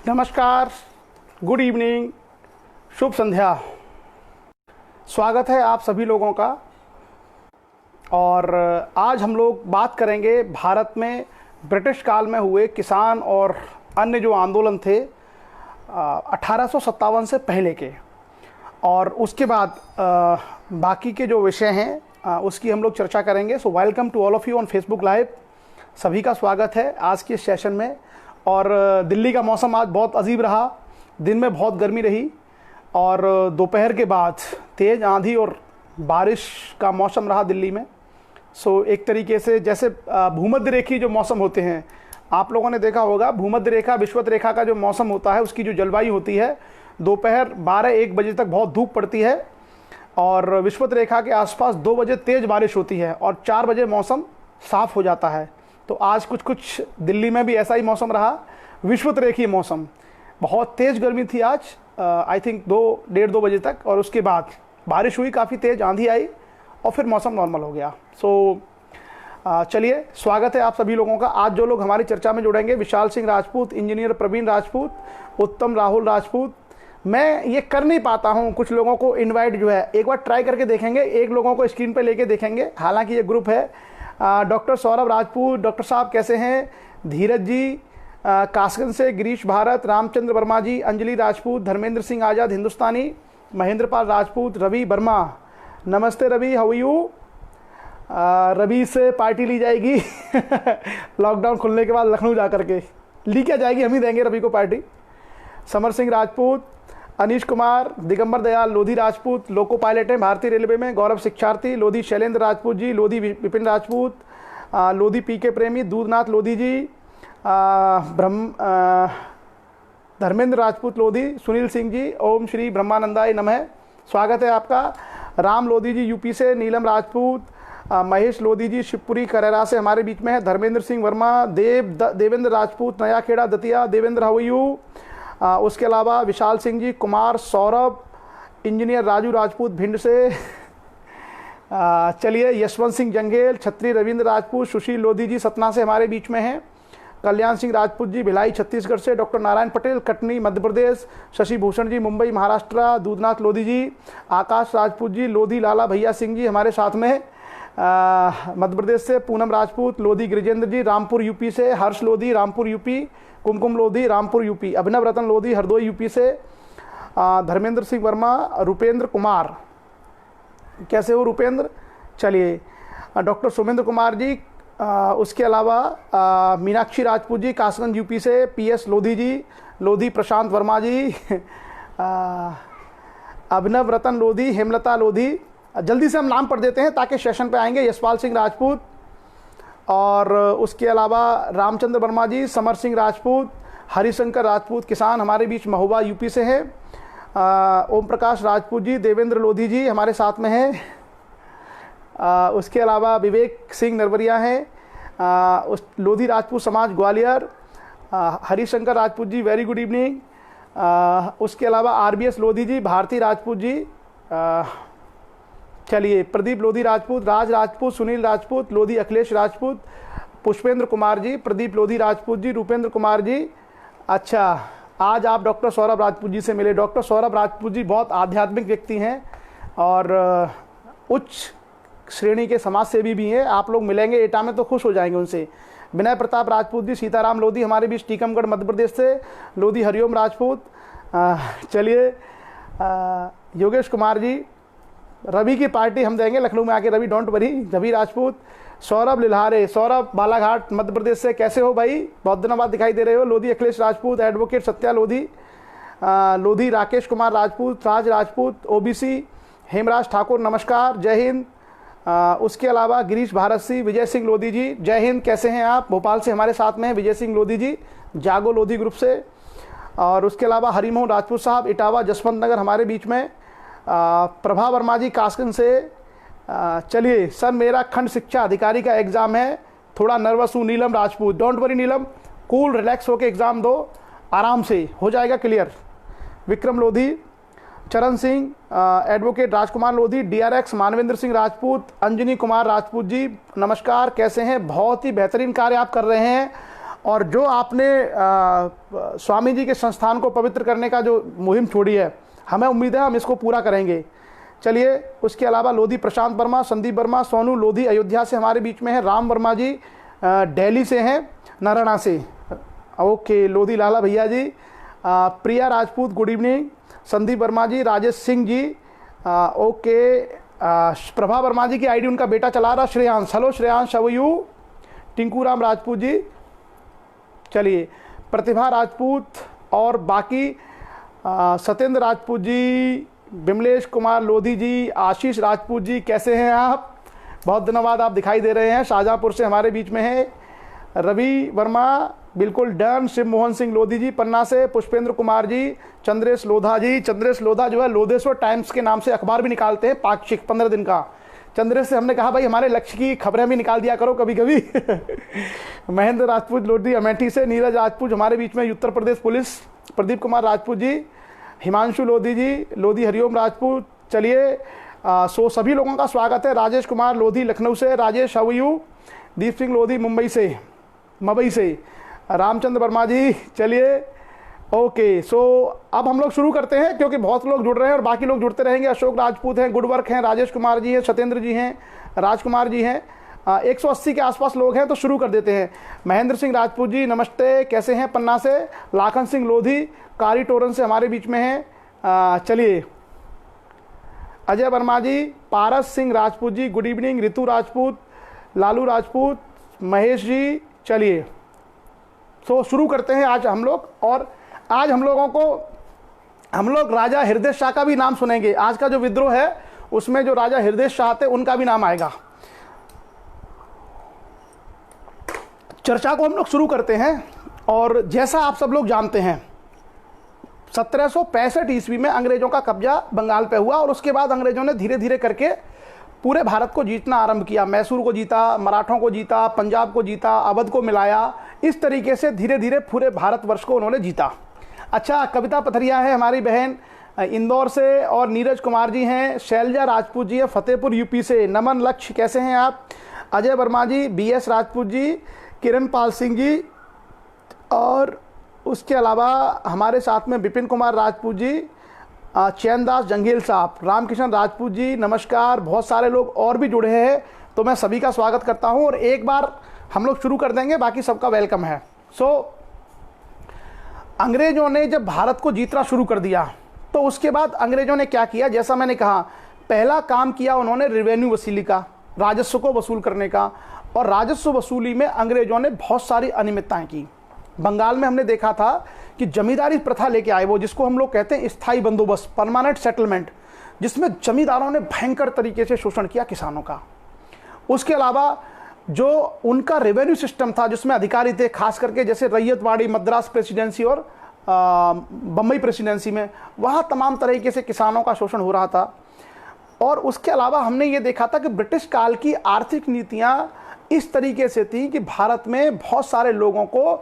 नमस्कार, good evening, शुभ संध्या। स्वागत है आप सभी लोगों का। और आज हम लोग बात करेंगे भारत में ब्रिटिश काल में हुए किसान और अन्य जो आंदोलन थे 1857 से पहले के, और उसके बाद बाकी के जो विषय हैं उसकी हम लोग चर्चा करेंगे। So welcome to all of you on Facebook live. सभी का स्वागत है आज के सेशन में। और दिल्ली का मौसम आज बहुत अजीब रहा। दिन में बहुत गर्मी रही और दोपहर के बाद तेज़ आंधी और बारिश का मौसम रहा दिल्ली में। सो एक तरीके से जैसे भूमध्य रेखी जो मौसम होते हैं, आप लोगों ने देखा होगा, भूमध्य रेखा विषुवत रेखा का जो मौसम होता है उसकी जो जलवायु होती है, दोपहर 12-1 बजे तक बहुत धूप पड़ती है और विषुवत रेखा के आसपास 2 बजे तेज़ बारिश होती है और 4 बजे मौसम साफ़ हो जाता है। तो आज कुछ दिल्ली में भी ऐसा ही मौसम रहा, विषुवत रेखीय मौसम। बहुत तेज़ गर्मी थी आज, आई थिंक 2-1:30-2 बजे तक, और उसके बाद बारिश हुई, काफ़ी तेज़ आंधी आई और फिर मौसम नॉर्मल हो गया। सो चलिए, स्वागत है आप सभी लोगों का। आज जो लोग हमारी चर्चा में जुड़ेंगे, विशाल सिंह राजपूत, इंजीनियर प्रवीण राजपूत, उत्तम राहुल राजपूत। मैं ये कर नहीं पाता हूँ कुछ लोगों को इनवाइट, जो है एक बार ट्राई करके देखेंगे, एक लोगों को स्क्रीन पे लेके देखेंगे। हालांकि ये ग्रुप है। डॉक्टर सौरभ राजपूत, डॉक्टर साहब कैसे हैं? धीरज जी कासगंज से, गिरीश भारत, रामचंद्र वर्मा जी, अंजलि राजपूत, धर्मेंद्र सिंह आज़ाद हिंदुस्तानी, महेंद्र पाल राजपूत, रवि वर्मा। नमस्ते रवि, हाउ यू? रवि से पार्टी ली जाएगी लॉकडाउन खुलने के बाद लखनऊ जा करके ली क्या जाएगी, हम ही देंगे रवि को party. Samar Singh Rajput, Anish Kumar, Digambar Dayal Lodhi Rajput, loco pilot हैं भारतीय रेलवे में, गौरव शिक्षार्थी, लोधी शैलेंद्र राजपूत जी, लोधी विपिन राजपूत, लोधी पीके प्रेमी, दूधनाथ लोधी जी, धर्मेंद्र राजपूत लोधी, सुनील सिंह जी, ओम श्री ब्रह्मानंदाय नमः, स्वागत है आपका। राम लोधी जी यूपी से, नीलम राजपूत, महेश लोधी जी शिवपुरी करेरा से हमारे बीच में है, धर्मेंद्र सिंह वर्मा, देवेंद्र राजपूत, नया खेड़ा दतिया, देवेंद्र हाउ यू? उसके अलावा विशाल सिंह जी, कुमार, सौरभ, इंजीनियर राजू राजपूत भिंड से। चलिए, यशवंत सिंह जंगेल, छत्री रविंद्र राजपूत, सुशील लोधी जी सतना से हमारे बीच में हैं, कल्याण सिंह राजपूत जी भिलाई छत्तीसगढ़ से, डॉक्टर नारायण पटेल कटनी मध्य प्रदेश, शशि भूषण जी मुंबई महाराष्ट्र, दूधनाथ लोधी जी, आकाश राजपूत जी, लोधी लाला भैया सिंह जी हमारे साथ में मध्य प्रदेश से, पूनम राजपूत, लोधी गिरिजेंद्र जी रामपुर यूपी से, हर्ष लोधी रामपुर यूपी, कुमकुम लोधी रामपुर यूपी, अभिनव रतन लोधी हरदोई यूपी से, धर्मेंद्र सिंह वर्मा, रुपेंद्र कुमार, कैसे हो रुपेंद्र? चलिए, डॉक्टर सुमेंद्र कुमार जी, उसके अलावा मीनाक्षी राजपूत जी कासगंज यूपी से, पीएस लोधी जी, लोधी प्रशांत वर्मा जी, अभिनव रतन लोधी, हेमलता लोधी। जल्दी से हम नाम पढ़ देते हैं ताकि सेशन पे आएंगे। यशपाल सिंह राजपूत, और उसके अलावा रामचंद्र वर्मा जी, समर सिंह राजपूत, हरिशंकर राजपूत किसान हमारे बीच महोबा यूपी से हैं, ओम प्रकाश राजपूत जी, देवेंद्र लोधी जी हमारे साथ में हैं, उसके अलावा विवेक सिंह नरवरिया हैं, उस लोधी राजपूत समाज Gwalior, Harishankar Rajput ji very good evening, उसके अलावा आरबीएस लोधी जी, भारती राजपूत जी, चलिए, प्रदीप लोधी राजपूत, राज राजपूत, सुनील राजपूत, लोधी अखिलेश राजपूत, पुष्पेंद्र कुमार जी, प्रदीप लोधी राजपूत जी, रूपेंद्र कुमार जी। अच्छा, आज आप डॉक्टर सौरभ राजपूत जी से मिले। डॉक्टर सौरभ राजपूत जी बहुत आध्यात्मिक व्यक्ति हैं और उच्च श्रेणी के समाज सेवी भी हैं। आप लोग मिलेंगे एटा में तो खुश हो जाएंगे उनसे। विनय प्रताप राजपूत जी, सीताराम लोधी हमारे बीच टीकमगढ़ मध्य प्रदेश से, लोधी हरिओम राजपूत। चलिए, योगेश कुमार जी, रवि की पार्टी हम देंगे लखनऊ में आके, रवि डोंट वरी। रवि राजपूत, सौरभ लिल्हारे, सौरभ बालाघाट मध्य प्रदेश से, कैसे हो भाई? बहुत दिनों बाद दिखाई दे रहे हो। लोधी अखिलेश राजपूत, एडवोकेट सत्या लोधी, लोधी राकेश कुमार राजपूत, राज राजपूत, ओबीसी, हेमराज ठाकुर नमस्कार, जय हिंद। उसके अलावा गिरीश भारत सिंह, विजय सिंह लोधी जी, जय हिंद, कैसे हैं आप? भोपाल से हमारे साथ में हैं विजय सिंह लोधी जी, जागो लोधी ग्रुप से। और उसके अलावा हरिमोहन राजपूत साहब, इटावा जसवंत नगर हमारे बीच में, प्रभा वर्मा जी कासगंज से। चलिए सर, मेरा खंड शिक्षा अधिकारी का एग्ज़ाम है, थोड़ा नर्वस हूँ। Neelam Rajput, don't worry Neelam, cool relax होकर एग्ज़ाम दो, आराम से हो जाएगा clear. Vikram Lodhi, Charan Singh, advocate Rajkumar Lodhi, DRX Manvendra Singh Rajput, Anjani Kumar Rajput ji नमस्कार, कैसे हैं? बहुत ही बेहतरीन कार्य आप कर रहे हैं और जो आपने स्वामी जी के संस्थान को पवित्र करने का जो मुहिम छोड़ी है, हमें उम्मीद है हम इसको पूरा करेंगे। चलिए, उसके अलावा लोधी प्रशांत वर्मा, संदीप वर्मा, सोनू लोधी अयोध्या से हमारे बीच में है, राम वर्मा जी दिल्ली से हैं, नरना से, ओके, लोधी लाला भैया जी, Priya Rajput good evening, Sandeep Verma ji, Rajesh Singh ji, okay, Prabha Verma ji की आईडी उनका बेटा चला रहा, Shreyansh, hello Shreyansh, how are you, Tinku Ram Rajput ji, चलिए, प्रतिभा राजपूत और बाकी सत्येंद्र राजपूत जी, बिमलेश कुमार लोधी जी, आशीष राजपूत जी, कैसे हैं आप? बहुत दिनों बाद आप दिखाई दे रहे हैं। शाहजहाँपुर से हमारे बीच में है रवि वर्मा, बिल्कुल डन, शिव मोहन सिंह लोधी जी पन्ना से, पुष्पेंद्र कुमार जी, चंद्रेश लोधा जी, चंद्रेश लोधा जो है लोधेश्वर टाइम्स के नाम से अखबार भी निकालते हैं, पाक्षिक 15 दिन का। चंद्रेश से हमने कहा भाई हमारे लक्ष्य की खबरें भी निकाल दिया करो कभी कभी। महेंद्र राजपूत लोधी अमेठी से, नीरज राजपूत हमारे बीच में उत्तर प्रदेश पुलिस, प्रदीप कुमार राजपूत जी, हिमांशु लोधी जी, लोधी हरिओम राजपूत, चलिए, सो सभी लोगों का स्वागत है। राजेश कुमार लोधी लखनऊ से, राजेश हाउ यू, दीप सिंह लोधी मुंबई से, मबई से, रामचंद्र वर्मा जी, चलिए, ओके। सो अब हम लोग शुरू करते हैं क्योंकि बहुत लोग जुड़ रहे हैं और बाकी लोग जुड़ते रहेंगे। अशोक राजपूत हैं, गुड वर्क हैं, राजेश कुमार जी हैं, सत्येंद्र जी हैं, राजकुमार जी हैं, 180 के आसपास लोग हैं, तो शुरू कर देते हैं। महेंद्र सिंह राजपूत जी नमस्ते, कैसे हैं? पन्ना से, लाखन सिंह लोधी कारी टोरन से हमारे बीच में हैं, चलिए, अजय वर्मा जी, पारस सिंह राजपूत जी गुड इवनिंग, ऋतु राजपूत, लालू राजपूत, महेश जी, चलिए, तो शुरू करते हैं आज हम लोग। और आज हम लोग राजा हृदय शाह का भी नाम सुनेंगे। आज का जो विद्रोह है उसमें जो राजा हृदय शाह थे उनका भी नाम आएगा। चर्चा को हम लोग शुरू करते हैं। और जैसा आप सब लोग जानते हैं 1765 ईस्वी में अंग्रेजों का कब्जा बंगाल पे हुआ और उसके बाद अंग्रेजों ने धीरे धीरे करके पूरे भारत को जीतना आरंभ किया। मैसूर को जीता, मराठों को जीता, पंजाब को जीता, अवध को मिलाया, इस तरीके से धीरे धीरे पूरे भारतवर्ष को उन्होंने जीता। अच्छा, कविता पथरिया है हमारी बहन इंदौर से, और नीरज कुमार जी हैं, शैलजा राजपूत जी है फतेहपुर यूपी से, नमन लक्ष्य कैसे हैं आप, अजय वर्मा जी, BS राजपूत जी, किरण पाल सिंह जी, और उसके अलावा हमारे साथ में विपिन कुमार राजपूत जी, चैनदास जंगेल साहब, रामकिशन राजपूत जी, नमस्कार। बहुत सारे लोग और भी जुड़े हैं, तो मैं सभी का स्वागत करता हूं। और एक बार हम लोग शुरू कर देंगे, बाकी सबका वेलकम है। अंग्रेजों ने जब भारत को जीतना शुरू कर दिया तो उसके बाद अंग्रेजों ने क्या किया, जैसा मैंने कहा, पहला काम किया उन्होंने रेवेन्यू वसूली का, राजस्व को वसूल करने का। और राजस्व वसूली में अंग्रेजों ने बहुत सारी अनियमितताएं की। बंगाल में हमने देखा था कि जमींदारी प्रथा लेके आए, वो जिसको हम लोग कहते हैं स्थायी बंदोबस्त, परमानेंट सेटलमेंट, जिसमें जमींदारों ने भयंकर तरीके से शोषण किया किसानों का। उसके अलावा जो उनका रेवेन्यू सिस्टम था जिसमें अधिकारी थे, खास करके जैसे रैयतवाड़ी, मद्रास प्रेसिडेंसी और बम्बई प्रेसिडेंसी में, वहाँ तमाम तरीके से किसानों का शोषण हो रहा था। और उसके अलावा हमने ये देखा था कि ब्रिटिश काल की आर्थिक नीतियाँ इस तरीके से थी कि भारत में बहुत सारे लोगों को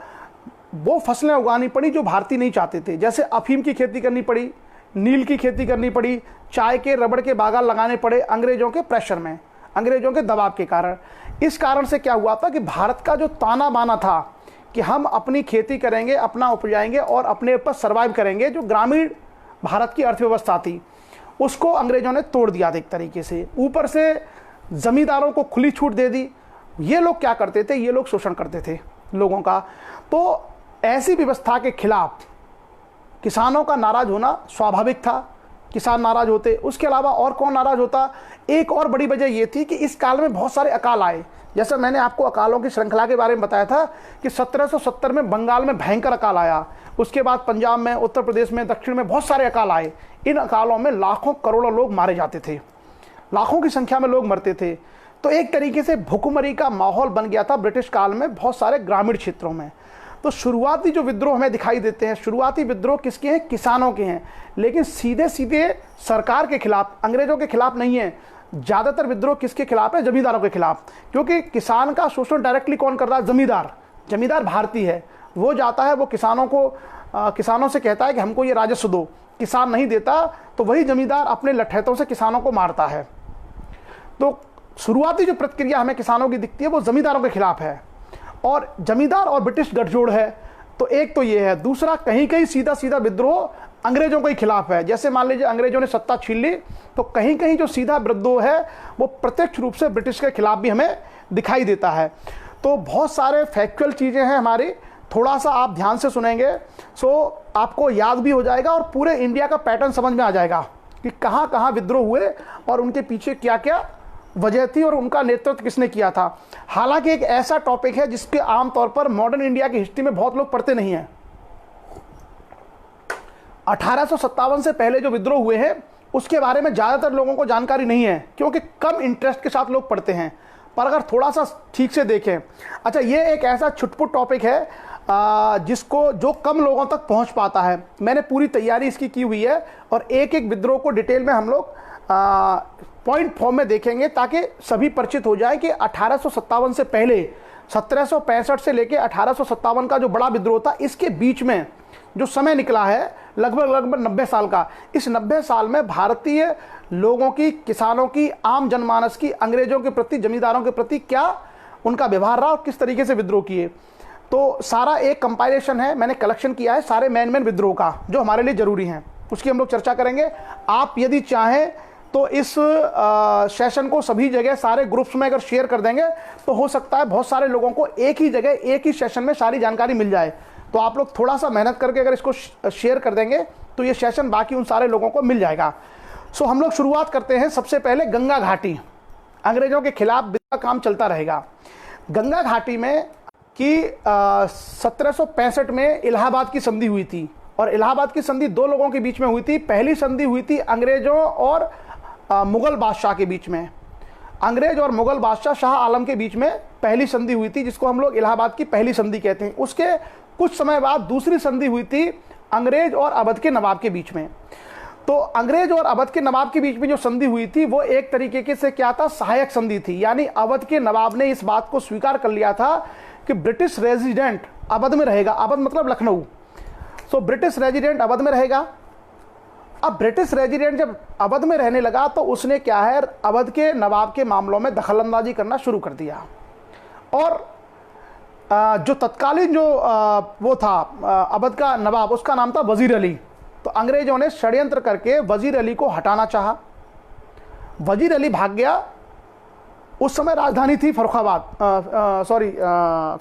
वो फसलें उगानी पड़ी जो भारतीय नहीं चाहते थे। जैसे अफीम की खेती करनी पड़ी, नील की खेती करनी पड़ी, चाय के, रबड़ के बागान लगाने पड़े अंग्रेजों के प्रेशर में, अंग्रेजों के दबाव के कारण। इस कारण से क्या हुआ था कि भारत का जो ताना बाना था कि हम अपनी खेती करेंगे, अपना उपजाएंगे और अपने ऊपर सर्वाइव करेंगे, जो ग्रामीण भारत की अर्थव्यवस्था थी, उसको अंग्रेजों ने तोड़ दिया था एक तरीके से। ऊपर से जमींदारों को खुली छूट दे दी। ये लोग क्या करते थे, ये लोग शोषण करते थे लोगों का। तो ऐसी व्यवस्था के खिलाफ किसानों का नाराज होना स्वाभाविक था, किसान नाराज होते। उसके अलावा और कौन नाराज होता, एक और बड़ी वजह यह थी कि इस काल में बहुत सारे अकाल आए। जैसे मैंने आपको अकालों की श्रृंखला के बारे में बताया था कि 1770 में बंगाल में भयंकर अकाल आया, उसके बाद पंजाब में, उत्तर प्रदेश में, दक्षिण में बहुत सारे अकाल आए। इन अकालों में लाखों करोड़ों लोग मारे जाते थे, लाखों की संख्या में लोग मरते थे। तो एक तरीके से भुखमरी का माहौल बन गया था ब्रिटिश काल में बहुत सारे ग्रामीण क्षेत्रों में। तो शुरुआती जो विद्रोह हमें दिखाई देते हैं, शुरुआती विद्रोह किसके हैं, किसानों के हैं, लेकिन सीधे सीधे सरकार के खिलाफ, अंग्रेजों के खिलाफ नहीं है। ज़्यादातर विद्रोह किसके खिलाफ है, जमींदारों के खिलाफ। क्योंकि किसान का शोषण डायरेक्टली कौन कर रहा है, जमींदार। जमींदार भारतीय है, वो जाता है, वो किसानों से कहता है कि हमको ये राजस्व दो, किसान नहीं देता तो वही जमींदार अपने लठैतों से किसानों को मारता है। तो शुरुआती जो प्रतिक्रिया हमें किसानों की दिखती है वो जमींदारों के खिलाफ है। और जमींदार और ब्रिटिश गठजोड़ है। तो एक तो ये है। दूसरा, कहीं कहीं सीधा सीधा विद्रोह अंग्रेजों के खिलाफ है। जैसे मान लीजिए अंग्रेजों ने सत्ता छीन ली, तो कहीं कहीं जो सीधा विद्रोह है वो प्रत्यक्ष रूप से ब्रिटिश के खिलाफ भी हमें दिखाई देता है। तो बहुत सारे फैक्चुअल चीज़ें हैं हमारी, थोड़ा सा आप ध्यान से सुनेंगे सो आपको याद भी हो जाएगा और पूरे इंडिया का पैटर्न समझ में आ जाएगा कि कहाँ कहाँ विद्रोह हुए और उनके पीछे क्या क्या वजह थी और उनका नेतृत्व किसने किया था। हालांकि एक ऐसा टॉपिक है जिसके आमतौर पर मॉडर्न इंडिया की हिस्ट्री में बहुत लोग पढ़ते नहीं हैं। 1857 से पहले जो विद्रोह हुए हैं उसके बारे में ज़्यादातर लोगों को जानकारी नहीं है, क्योंकि कम इंटरेस्ट के साथ लोग पढ़ते हैं। पर अगर थोड़ा सा ठीक से देखें, अच्छा ये एक ऐसा छुटपुट टॉपिक है जिसको जो कम लोगों तक पहुंच पाता है। मैंने पूरी तैयारी इसकी की हुई है और एक एक विद्रोह को डिटेल में हम लोग पॉइंट फॉर्म में देखेंगे ताकि सभी परिचित हो जाए कि 1857 से पहले 1765 से लेकर 1857 का जो बड़ा विद्रोह था, इसके बीच में जो समय निकला है लगभग 90 साल का। इस 90 साल में भारतीय लोगों की, किसानों की, आम जनमानस की अंग्रेजों के प्रति, जमींदारों के प्रति क्या उनका व्यवहार रहा और किस तरीके से विद्रोह किए। तो सारा एक कंपाइलेशन है, मैंने कलेक्शन किया है सारे मेन विद्रोह का जो हमारे लिए जरूरी हैं, उसकी हम लोग चर्चा करेंगे। आप यदि चाहें तो इस सेशन को सभी जगह सारे ग्रुप्स में अगर शेयर कर देंगे तो हो सकता है बहुत सारे लोगों को एक ही जगह एक ही सेशन में सारी जानकारी मिल जाए। तो आप लोग थोड़ा सा मेहनत करके अगर इसको शेयर कर देंगे तो ये सेशन बाकी उन सारे लोगों को मिल जाएगा। सो हम लोग शुरुआत करते हैं। सबसे पहले गंगा घाटी, अंग्रेजों के खिलाफ काम चलता रहेगा। गंगा घाटी में कि 1765 में इलाहाबाद की संधि हुई थी और इलाहाबाद की संधि दो लोगों के बीच में हुई थी। पहली संधि हुई थी अंग्रेजों और मुगल बादशाह के बीच में। अंग्रेज और मुगल बादशाह शाह आलम के बीच में पहली संधि हुई थी, जिसको हम लोग इलाहाबाद की पहली संधि कहते हैं। उसके कुछ समय बाद दूसरी संधि हुई थी अंग्रेज और अवध के नवाब के बीच में। तो अंग्रेज और अवध के नवाब के बीच में जो संधि हुई थी वो एक तरीके से क्या था, सहायक संधि थी। यानी अवध के नवाब ने इस बात को स्वीकार कर लिया था कि ब्रिटिश रेजिडेंट अवध में रहेगा। अवध मतलब Lucknow. So British resident Awadh में रहेगा। अब ब्रिटिश रेजिडेंट जब अवध में रहने लगा तो उसने क्या है, अवध के नवाब के मामलों में दखलंदाजी करना शुरू कर दिया। और जो तत्कालीन जो वो था अवध का नवाब, उसका नाम था वजीर अली। तो अंग्रेजों ने षड्यंत्र करके वजीर अली को हटाना चाहा। वजीर अली भाग गया। उस समय राजधानी थी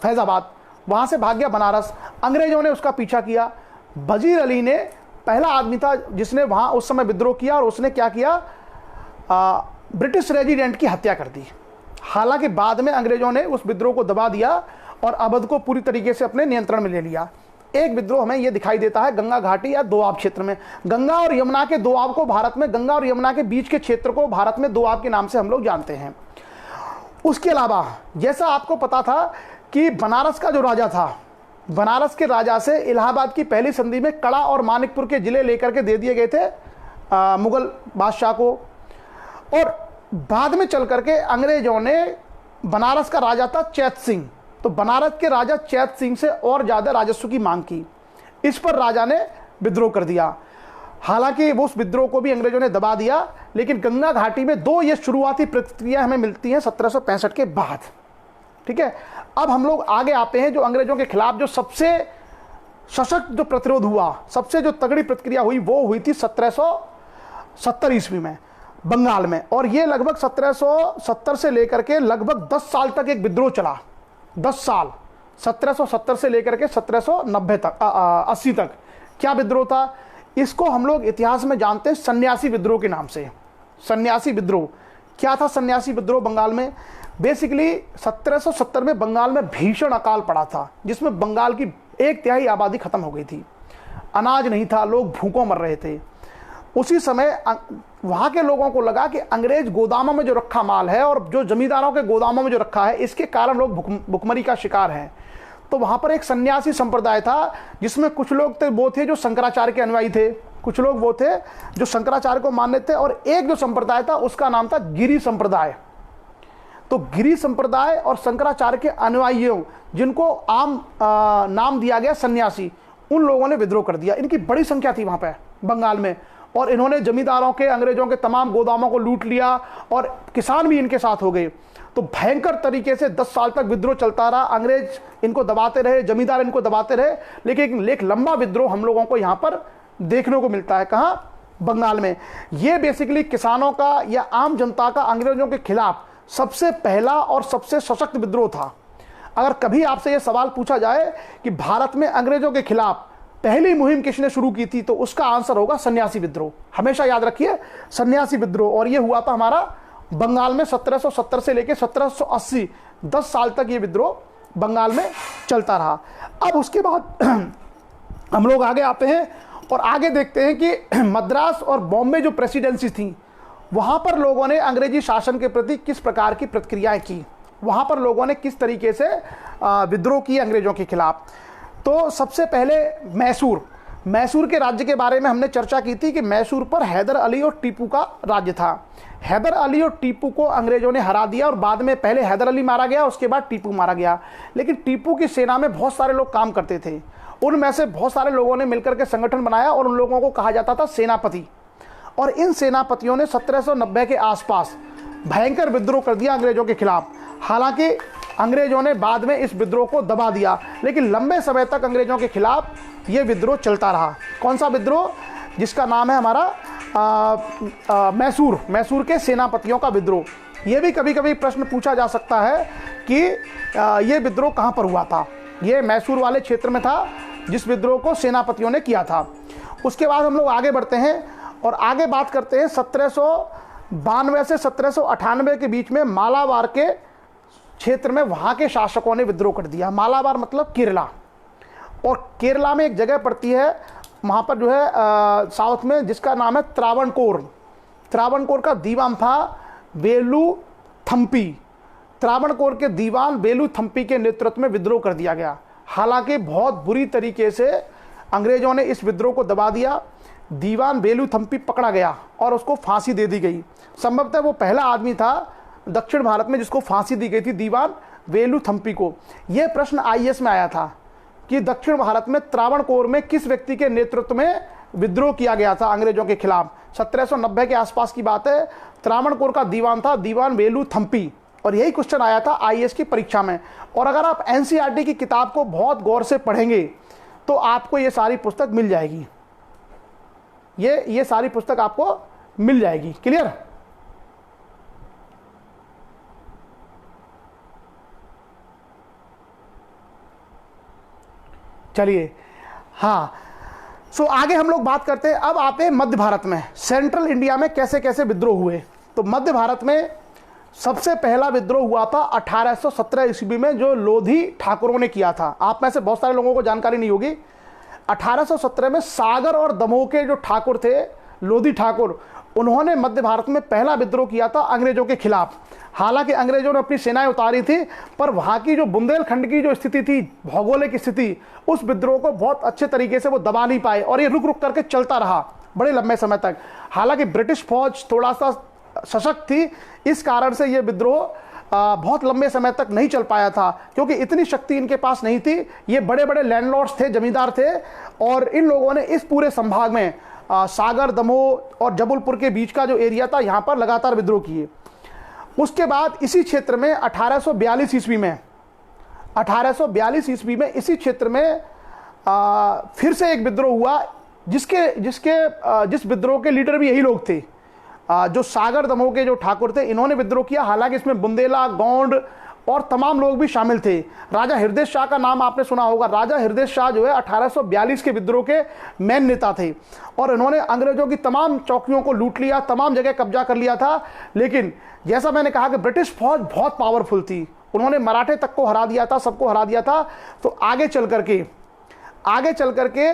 फैजाबाद। वहां से भाग गया बनारस। अंग्रेजों ने उसका पीछा किया। वजीर अली ने पहला आदमी था जिसने वहां उस समय विद्रोह किया और उसने क्या किया, ब्रिटिश रेजिडेंट की हत्या कर दी। हालांकि बाद में अंग्रेजों ने उस विद्रोह को दबा दिया और अवध को पूरी तरीके से अपने नियंत्रण में ले लिया। एक विद्रोह हमें यह दिखाई देता है गंगा घाटी या दोआब क्षेत्र में। गंगा और यमुना के दोआब को भारत में, गंगा और यमुना के बीच के क्षेत्र को भारत में दोआब के नाम से हम लोग जानते हैं। उसके अलावा जैसा आपको पता था कि बनारस का जो राजा था, बनारस के राजा से इलाहाबाद की पहली संधि में कड़ा और मानिकपुर के जिले लेकर के दे दिए गए थे मुगल बादशाह को। और बाद में चल करके अंग्रेजों ने, बनारस का राजा था चैत सिंह, तो बनारस के राजा चैत सिंह से और ज्यादा राजस्व की मांग की। इस पर राजा ने विद्रोह कर दिया। हालांकि वो उस विद्रोह को भी अंग्रेजों ने दबा दिया। लेकिन गंगा घाटी में दो ये शुरुआती प्रतिक्रिया हमें मिलती हैं 1765 के बाद। ठीक है, अब हम लोग आगे आते हैं। जो अंग्रेजों के खिलाफ जो सबसे सशक्त जो प्रतिरोध हुआ, सबसे जो तगड़ी प्रतिक्रिया हुई, वो हुई थी 1770 ईस्वी में बंगाल में। और ये लगभग 1770 से लेकर के लगभग 10 साल तक एक विद्रोह चला। 10 साल, 1770 से लेकर के 1790 तक 80 तक। क्या विद्रोह था, इसको हम लोग इतिहास में जानते हैं सन्यासी विद्रोह के नाम से। सन्यासी विद्रोह क्या था? सन्यासी विद्रोह बंगाल में बेसिकली 1770 में बंगाल में भीषण अकाल पड़ा था, जिसमें बंगाल की 1/3 आबादी खत्म हो गई थी। अनाज नहीं था, लोग भूखों मर रहे थे। उसी समय वहां के लोगों को लगा कि अंग्रेज गोदामों में जो रखा माल है और जो जमींदारों के गोदामों में जो रखा है, इसके कारण लोग भुखमरी का शिकार हैं। तो वहां पर एक सन्यासी संप्रदाय था जिसमें कुछ लोग थे वो थे जो शंकराचार्य के अनुयायी थे, कुछ लोग वो थे जो शंकराचार्य को मानते थे, और एक जो संप्रदाय था उसका नाम था गिरी संप्रदाय। तो गिरी संप्रदाय और शंकराचार्य के अनुयायियों, जिनको आम नाम दिया गया सन्यासी, उन लोगों ने विद्रोह कर दिया। इनकी बड़ी संख्या थी वहां पे बंगाल में, और इन्होंने जमींदारों के, अंग्रेजों के तमाम गोदामों को लूट लिया और किसान भी इनके साथ हो गए। तो भयंकर तरीके से 10 साल तक विद्रोह चलता रहा। अंग्रेज इनको दबाते रहे, जमींदार इनको दबाते रहे, लेकिन एक लंबा विद्रोह हम लोगों को यहाँ पर देखने को मिलता है। कहाँ? बंगाल में। ये बेसिकली किसानों का या आम जनता का अंग्रेजों के खिलाफ सबसे पहला और सबसे सशक्त विद्रोह था। अगर कभी आपसे यह सवाल पूछा जाए कि भारत में अंग्रेजों के खिलाफ पहली मुहिम किसने शुरू की थी, तो उसका आंसर होगा सन्यासी विद्रोह। हमेशा याद रखिए, सन्यासी विद्रोह। और यह हुआ था हमारा बंगाल में 1770 से लेकर 1780, 10 साल तक ये विद्रोह बंगाल में चलता रहा। अब उसके बाद हम लोग आगे आते हैं और आगे देखते हैं कि मद्रास और बॉम्बे जो प्रेसिडेंसी थी, वहाँ पर लोगों ने अंग्रेजी शासन के प्रति किस प्रकार की प्रतिक्रियाएं की, वहाँ पर लोगों ने किस तरीके से विद्रोह किए अंग्रेजों के खिलाफ। तो सबसे पहले मैसूर के राज्य के बारे में हमने चर्चा की थी कि मैसूर पर हैदर अली और टीपू का राज्य था। हैदर अली और टीपू को अंग्रेजों ने हरा दिया और बाद में पहले हैदर अली मारा गया, उसके बाद टीपू मारा गया। लेकिन टीपू की सेना में बहुत सारे लोग काम करते थे, उनमें से बहुत सारे लोगों ने मिलकर के संगठन बनाया और उन लोगों को कहा जाता था सेनापति। और इन सेनापतियों ने 1790 के आसपास भयंकर विद्रोह कर दिया अंग्रेजों के खिलाफ। हालांकि अंग्रेजों ने बाद में इस विद्रोह को दबा दिया, लेकिन लंबे समय तक अंग्रेजों के खिलाफ ये विद्रोह चलता रहा। कौन सा विद्रोह? जिसका नाम है हमारा मैसूर के सेनापतियों का विद्रोह। ये भी कभी कभी प्रश्न पूछा जा सकता है कि ये विद्रोह कहाँ पर हुआ था। ये मैसूर वाले क्षेत्र में था जिस विद्रोह को सेनापतियों ने किया था। उसके बाद हम लोग आगे बढ़ते हैं और आगे बात करते हैं 1792 से 1798 के बीच में मालाबार के क्षेत्र में वहाँ के शासकों ने विद्रोह कर दिया। मालाबार मतलब केरला, और केरला में एक जगह पड़ती है वहाँ पर जो है साउथ में, जिसका नाम है त्रावणकोर। त्रावणकोर का दीवान था वेलुथम्पी। त्रावणकोर के दीवान वेलुथम्पी के नेतृत्व में विद्रोह कर दिया गया। हालांकि बहुत बुरी तरीके से अंग्रेजों ने इस विद्रोह को दबा दिया। दीवान वेलुथम्पी पकड़ा गया और उसको फांसी दे दी गई। संभवतः वो पहला आदमी था दक्षिण भारत में जिसको फांसी दी गई थी, दीवान वेलुथम्पी को। यह प्रश्न आईएएस में आया था कि दक्षिण भारत में त्रावणकोर में किस व्यक्ति के नेतृत्व में विद्रोह किया गया था अंग्रेजों के खिलाफ। 1790 के आसपास की बात है। त्रावणकोर का दीवान था दीवान वेलुथम्पी, और यही क्वेश्चन आया था आईएएस की परीक्षा में। और अगर आप एनसीईआरटी की किताब को बहुत गौर से पढ़ेंगे तो आपको ये सारी पुस्तक मिल जाएगी। ये सारी पुस्तक आपको मिल जाएगी। क्लियर? चलिए, हाँ। सो आगे हम लोग बात करते हैं। अब आते हैं मध्य भारत में, सेंट्रल इंडिया में कैसे कैसे विद्रोह हुए। तो मध्य भारत में सबसे पहला विद्रोह हुआ था 1817 ईस्वी में, जो लोधी ठाकुरों ने किया था। आप में से बहुत सारे लोगों को जानकारी नहीं होगी। 1817 में सागर और दमोह के जो ठाकुर थे, लोधी ठाकुर, उन्होंने मध्य भारत में पहला विद्रोह किया था अंग्रेजों के खिलाफ। हालांकि अंग्रेजों ने अपनी सेनाएं उतारी थी, पर वहां की जो बुंदेलखंड की जो स्थिति थी, भौगोलिक स्थिति, उस विद्रोह को बहुत अच्छे तरीके से वो दबा नहीं पाए और ये रुक रुक करके चलता रहा बड़े लंबे समय तक। हालांकि ब्रिटिश फौज थोड़ा सा सशक्त थी, इस कारण से ये विद्रोह बहुत लंबे समय तक नहीं चल पाया था, क्योंकि इतनी शक्ति इनके पास नहीं थी। ये बड़े बड़े लैंडलॉर्ड्स थे, जमींदार थे, और इन लोगों ने इस पूरे संभाग में सागर, दमोह और जबलपुर के बीच का जो एरिया था, यहाँ पर लगातार विद्रोह किए। उसके बाद इसी क्षेत्र में 1842 ईस्वी में इसी क्षेत्र में फिर से एक विद्रोह हुआ, जिस विद्रोह के लीडर भी यही लोग थे। जो सागर दमोह के जो ठाकुर थे, इन्होंने विद्रोह किया। हालांकि इसमें बुंदेला, गौंड और तमाम लोग भी शामिल थे। राजा हृदय शाह का नाम आपने सुना होगा। राजा हृदय शाह जो है 1842 के विद्रोह के मेन नेता थे, और इन्होंने अंग्रेजों की तमाम चौकियों को लूट लिया, तमाम जगह कब्जा कर लिया था। लेकिन जैसा मैंने कहा कि ब्रिटिश फौज बहुत पावरफुल थी, उन्होंने मराठे तक को हरा दिया था, सबको हरा दिया था। तो आगे चल करके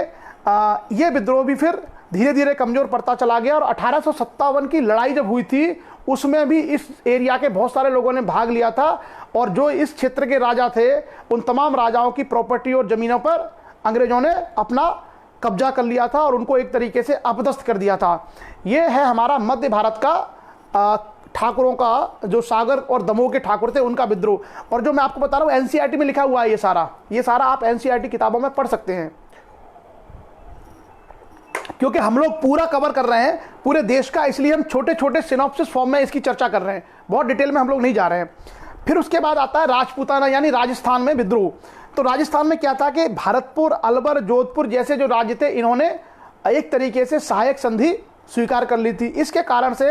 ये विद्रोह भी फिर धीरे धीरे कमजोर पड़ता चला गया। और 1857 की लड़ाई जब हुई थी, उसमें भी इस एरिया के बहुत सारे लोगों ने भाग लिया था, और जो इस क्षेत्र के राजा थे, उन तमाम राजाओं की प्रॉपर्टी और जमीनों पर अंग्रेजों ने अपना कब्जा कर लिया था और उनको एक तरीके से अपदस्थ कर दिया था। ये है हमारा मध्य भारत का ठाकुरों का, जो सागर और दमोह के ठाकुर थे, उनका विद्रोह। और जो मैं आपको बता रहा हूँ एनसीईआरटी में लिखा हुआ है, ये सारा आप एनसीईआरटी किताबों में पढ़ सकते हैं। क्योंकि हम लोग पूरा कवर कर रहे हैं पूरे देश का, इसलिए हम छोटे छोटे सिनॉप्सिस फॉर्म में इसकी चर्चा कर रहे हैं, बहुत डिटेल में हम लोग नहीं जा रहे हैं। फिर उसके बाद आता है राजपूताना यानी राजस्थान में विद्रोह। तो राजस्थान में क्या था कि भरतपुर, अलवर, जोधपुर जैसे जो राज्य थे, इन्होंने एक तरीके से सहायक संधि स्वीकार कर ली थी। इसके कारण से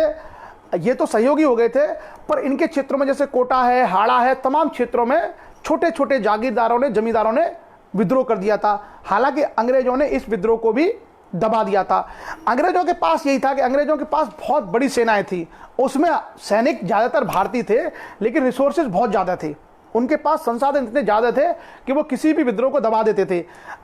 ये तो सहयोगी हो गए थे, पर इनके क्षेत्रों में जैसे कोटा है, हाड़ा है, तमाम क्षेत्रों में छोटे छोटे जागीरदारों ने, जमींदारों ने विद्रोह कर दिया था। हालांकि अंग्रेजों ने इस विद्रोह को भी दबा दिया था। अंग्रेजों के पास यही था कि अंग्रेजों के पास बहुत बड़ी सेनाएं थी, उसमें सैनिक ज़्यादातर भारतीय थे, लेकिन रिसोर्सेज बहुत ज़्यादा थे, उनके पास संसाधन इतने ज़्यादा थे कि वो किसी भी विद्रोह को दबा देते थे।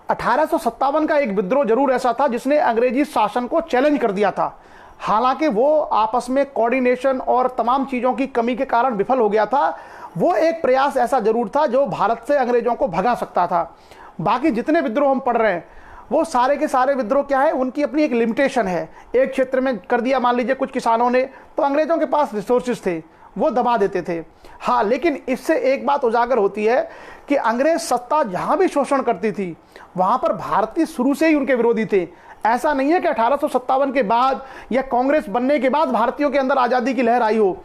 1857 का एक विद्रोह जरूर ऐसा था जिसने अंग्रेजी शासन को चैलेंज कर दिया था। हालांकि वो आपस में कोऑर्डिनेशन और तमाम चीज़ों की कमी के कारण विफल हो गया था। वो एक प्रयास ऐसा जरूर था जो भारत से अंग्रेजों को भगा सकता था। बाकी जितने विद्रोह हम पढ़ रहे हैं वो सारे के सारे विद्रोह क्या है, उनकी अपनी एक लिमिटेशन है। एक क्षेत्र में कर दिया मान लीजिए कुछ किसानों ने, तो अंग्रेजों के पास रिसोर्सेज थे, वो दबा देते थे। हाँ, लेकिन इससे एक बात उजागर होती है कि अंग्रेज सत्ता जहाँ भी शोषण करती थी वहाँ पर भारतीय शुरू से ही उनके विरोधी थे। ऐसा नहीं है कि 1857 के बाद या कांग्रेस बनने के बाद भारतीयों के अंदर आज़ादी की लहर आई हो।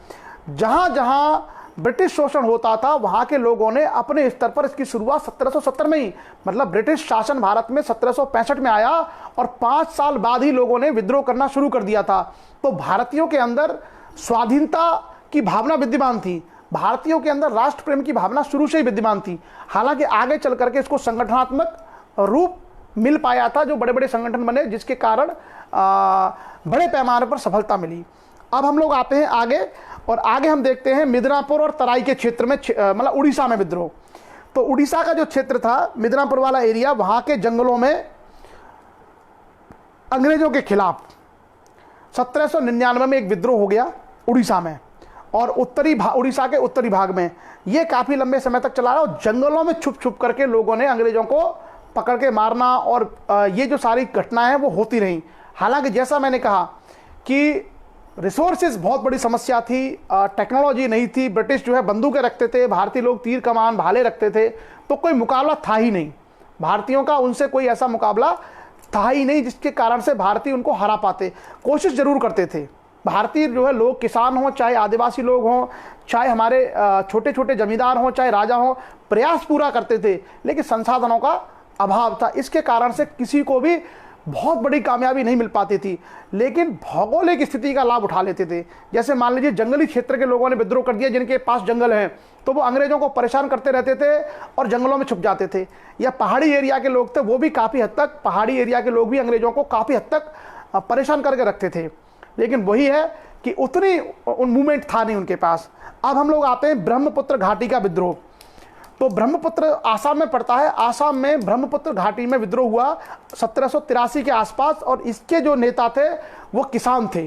जहाँ जहाँ ब्रिटिश शोषण होता था वहाँ के लोगों ने अपने स्तर पर इसकी शुरुआत 1770 में ही, मतलब ब्रिटिश शासन भारत में 1765 में आया और 5 साल बाद ही लोगों ने विद्रोह करना शुरू कर दिया था। तो भारतीयों के अंदर स्वाधीनता की भावना विद्यमान थी, भारतीयों के अंदर राष्ट्र प्रेम की भावना शुरू से ही विद्यमान थी। हालांकि आगे चल करके इसको संगठनात्मक रूप मिल पाया था, जो बड़े बड़े संगठन बने, जिसके कारण बड़े पैमाने पर सफलता मिली। अब हम लोग आते हैं आगे, और आगे हम देखते हैं मिदनापुर और तराई के क्षेत्र में, मतलब उड़ीसा में विद्रोह। तो उड़ीसा का जो क्षेत्र था, मिदनापुर वाला एरिया, वहां के जंगलों में अंग्रेजों के खिलाफ 1799 में एक विद्रोह हो गया उड़ीसा में, और उड़ीसा के उत्तरी भाग में ये काफी लंबे समय तक चला रहा, और जंगलों में छुप छुप करके लोगों ने अंग्रेजों को पकड़ के मारना, और ये जो सारी घटनाएं हैं वो होती रहीं। हालांकि जैसा मैंने कहा कि रिसोर्सेज बहुत बड़ी समस्या थी, टेक्नोलॉजी नहीं थी, ब्रिटिश जो है बंदूकें रखते थे, भारतीय लोग तीर कमान भाले रखते थे, तो कोई मुकाबला था ही नहीं भारतीयों का, उनसे कोई ऐसा मुकाबला था ही नहीं जिसके कारण से भारतीय उनको हरा पाते। कोशिश जरूर करते थे भारतीय जो है लोग, किसान हों चाहे आदिवासी लोग हों, चाहे हमारे छोटे छोटे जमींदार हों चाहे राजा हों, प्रयास पूरा करते थे, लेकिन संसाधनों का अभाव था। इसके कारण से किसी को भी बहुत बड़ी कामयाबी नहीं मिल पाती थी, लेकिन भौगोलिक स्थिति का लाभ उठा लेते थे। जैसे मान लीजिए जंगली क्षेत्र के लोगों ने विद्रोह कर दिया, जिनके पास जंगल हैं, तो वो अंग्रेजों को परेशान करते रहते थे और जंगलों में छुप जाते थे। या पहाड़ी एरिया के लोग थे, वो भी काफ़ी हद तक, पहाड़ी एरिया के लोग भी अंग्रेजों को काफ़ी हद तक परेशान करके रखते थे, लेकिन वही है कि उतनी मूवमेंट था नहीं उनके पास। अब हम लोग आते हैं ब्रह्मपुत्र घाटी का विद्रोह। तो ब्रह्मपुत्र आसाम में पड़ता है, आसाम में ब्रह्मपुत्र घाटी में विद्रोह हुआ 1783 के आसपास, और इसके जो नेता थे वो किसान थे,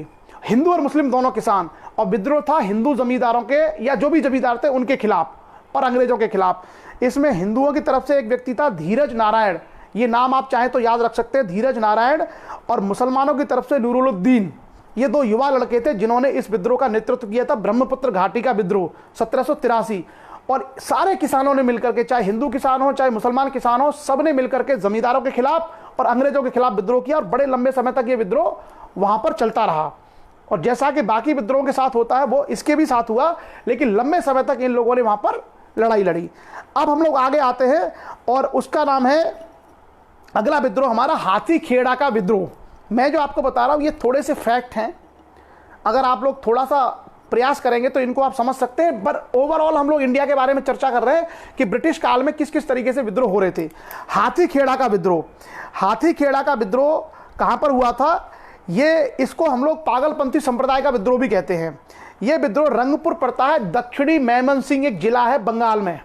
हिंदू और मुस्लिम दोनों किसान, और विद्रोह था हिंदू जमींदारों के या जो भी जमींदार थे उनके खिलाफ और अंग्रेजों के खिलाफ। इसमें हिंदुओं की तरफ से एक व्यक्ति था धीरज नारायण, ये नाम आप चाहें तो याद रख सकते हैं, धीरज नारायण, और मुसलमानों की तरफ से नूरुद्दीन। ये दो युवा लड़के थे जिन्होंने इस विद्रोह का नेतृत्व किया था, ब्रह्मपुत्र घाटी का विद्रोह 1783। और सारे किसानों ने मिलकर के, चाहे हिंदू किसान हो चाहे मुसलमान किसान हो, सब ने मिलकर के जमींदारों के खिलाफ और अंग्रेजों के खिलाफ विद्रोह किया, और बड़े लंबे समय तक ये विद्रोह वहां पर चलता रहा। और जैसा कि बाकी विद्रोह के साथ होता है वो इसके भी साथ हुआ, लेकिन लंबे समय तक इन लोगों ने वहां पर लड़ाई लड़ी। अब हम लोग आगे आते हैं, और उसका नाम है अगला विद्रोह हमारा हाथीखेड़ा का विद्रोह। मैं जो आपको बता रहा हूं ये थोड़े से फैक्ट हैं, अगर आप लोग थोड़ा सा प्रयास करेंगे तो इनको आप समझ सकते हैं, पर ओवरऑल हम लोग इंडिया के बारे में चर्चा कर रहे हैं कि ब्रिटिश काल में किस किस तरीके से विद्रोह हो रहे थे। हाथीखेड़ा का विद्रोह, हाथीखेड़ा का विद्रोह कहां पर हुआ था? ये इसको हम लोग पागलपंथी संप्रदाय का विद्रोह भी कहते हैं। यह विद्रोह रंगपुर पड़ता है, दक्षिणी मैमनसिंह एक जिला है बंगाल में।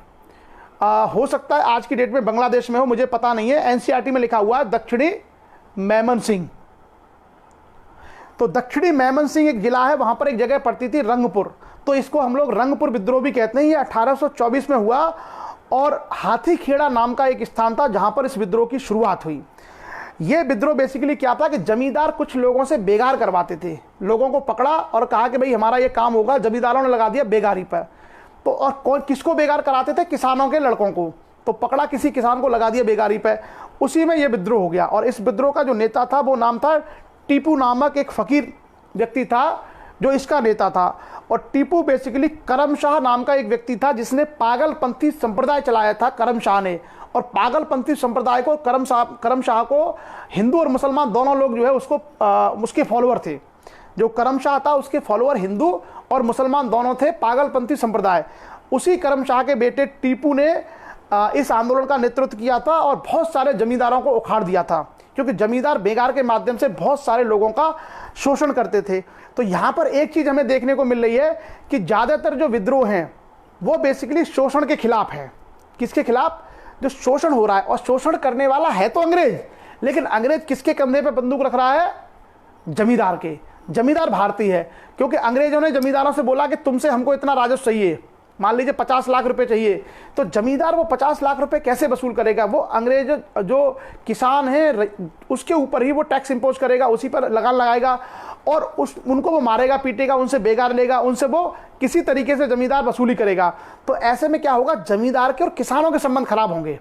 हो सकता है आज की डेट में बांग्लादेश में हो, मुझे पता नहीं है, एनसीईआरटी में लिखा हुआ है दक्षिणी मैमनसिंह। तो दक्षिणी मैमनसिंह एक जिला है, वहां पर एक जगह पड़ती थी रंगपुर, तो इसको हम लोग रंगपुर विद्रोह भी कहते हैं। ये 1824 में हुआ, और हाथीखेड़ा नाम का एक स्थान था जहां पर इस विद्रोह की शुरुआत हुई। ये विद्रोह बेसिकली क्या था कि जमींदार कुछ लोगों से बेगार करवाते थे, लोगों को पकड़ा और कहा कि भाई हमारा ये काम होगा, जमींदारों ने लगा दिया बेगारी पर। तो और किसको बेगार कराते थे? किसानों के लड़कों को। तो पकड़ा, किसी किसान को लगा दिया बेगारी पे, उसी में ये विद्रोह हो गया। और इस विद्रोह का जो नेता था वो नाम था टीपू नामक एक फकीर व्यक्ति था जो इसका नेता था। और टीपू बेसिकली करमशाह नाम का एक व्यक्ति था जिसने पागलपंथी संप्रदाय चलाया था, करमशाह ने। और पागलपंथी संप्रदाय को करमशाह को हिंदू और मुसलमान दोनों लोग जो है उसके फॉलोअर थे। जो करमशाह था उसके फॉलोअर हिंदू और मुसलमान दोनों थे, पागलपंथी संप्रदाय। उसी करमशाह के बेटे टीपू ने इस आंदोलन का नेतृत्व किया था और बहुत सारे जमींदारों को उखाड़ दिया था, क्योंकि जमींदार बेगार के माध्यम से बहुत सारे लोगों का शोषण करते थे। तो यहाँ पर एक चीज़ हमें देखने को मिल रही है कि ज़्यादातर जो विद्रोह हैं वो बेसिकली शोषण के खिलाफ है। किसके खिलाफ? जो शोषण हो रहा है। और शोषण करने वाला है तो अंग्रेज, लेकिन अंग्रेज किसके कंधे पे बंदूक रख रहा है? जमींदार के। जमींदार भारतीय है, क्योंकि अंग्रेजों ने जमींदारों से बोला कि तुमसे हमको इतना राजस्व चाहिए, मान लीजिए 50 लाख रुपए चाहिए, तो जमींदार वो 50 लाख रुपए कैसे वसूल करेगा? वो अंग्रेज जो किसान है उसके ऊपर ही वो टैक्स इंपोज करेगा, उसी पर लगान लगाएगा और उनको वो मारेगा, पीटेगा, उनसे बेगार लेगा, उनसे वो किसी तरीके से जमींदार वसूली करेगा। तो ऐसे में क्या होगा? जमींदार के और किसानों के संबंध खराब होंगे।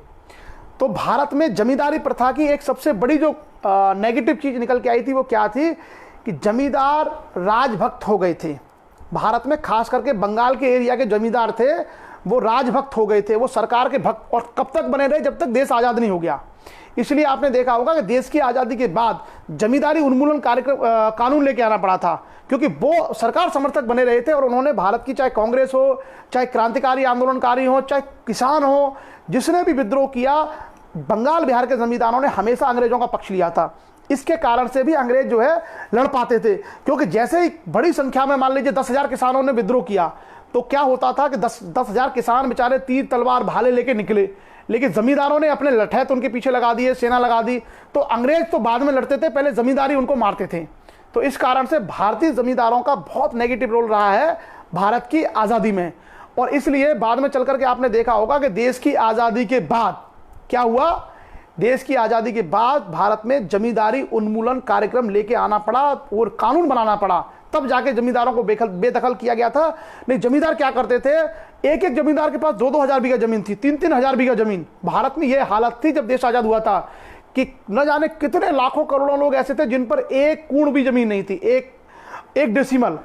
तो भारत में जमींदारी प्रथा की एक सबसे बड़ी जो नेगेटिव चीज निकल के आई थी वो क्या थी कि जमींदार राजभक्त हो गए थे। भारत में खास करके बंगाल के एरिया के जमींदार थे वो राजभक्त हो गए थे, वो सरकार के भक्त। और कब तक बने रहे? जब तक देश आज़ाद नहीं हो गया। इसलिए आपने देखा होगा कि देश की आज़ादी के बाद जमींदारी उन्मूलन कानून लेके आना पड़ा था, क्योंकि वो सरकार समर्थक बने रहे थे और उन्होंने भारत की चाहे कांग्रेस हो, चाहे क्रांतिकारी आंदोलनकारी हो, चाहे किसान हो, जिसने भी विद्रोह किया, बंगाल बिहार के जमींदारों ने हमेशा अंग्रेजों का पक्ष लिया था। इसके कारण से भी अंग्रेज जो है लड़ पाते थे, क्योंकि जैसे ही बड़ी संख्या में मान लीजिए 10,000 किसानों ने विद्रोह किया तो क्या होता था कि 10,000 किसान बेचारे तीर तलवार भाले लेके निकले, लेकिन जमींदारों ने अपने लठैत उनके पीछे लगा दिए, सेना लगा दी। तो अंग्रेज तो बाद में लड़ते थे, पहले जमींदारी उनको मारते थे। तो इस कारण से भारतीय जमींदारों का बहुत नेगेटिव रोल रहा है भारत की आज़ादी में। और इसलिए बाद में चल करके आपने देखा होगा कि देश की आज़ादी के बाद क्या हुआ? देश की आज़ादी के बाद भारत में जमींदारी उन्मूलन कार्यक्रम लेके आना पड़ा और कानून बनाना पड़ा, तब जाके जमींदारों को बेदखल किया गया था। नहीं, जमींदार क्या करते थे? एक एक जमींदार के पास 2-2 हजार बीघा जमीन थी, 3-3 हजार बीघा जमीन। भारत में यह हालत थी जब देश आज़ाद हुआ था कि न जाने कितने लाखों करोड़ों लोग ऐसे थे जिन पर एक कूण भी जमीन नहीं थी, एक डेसिमल।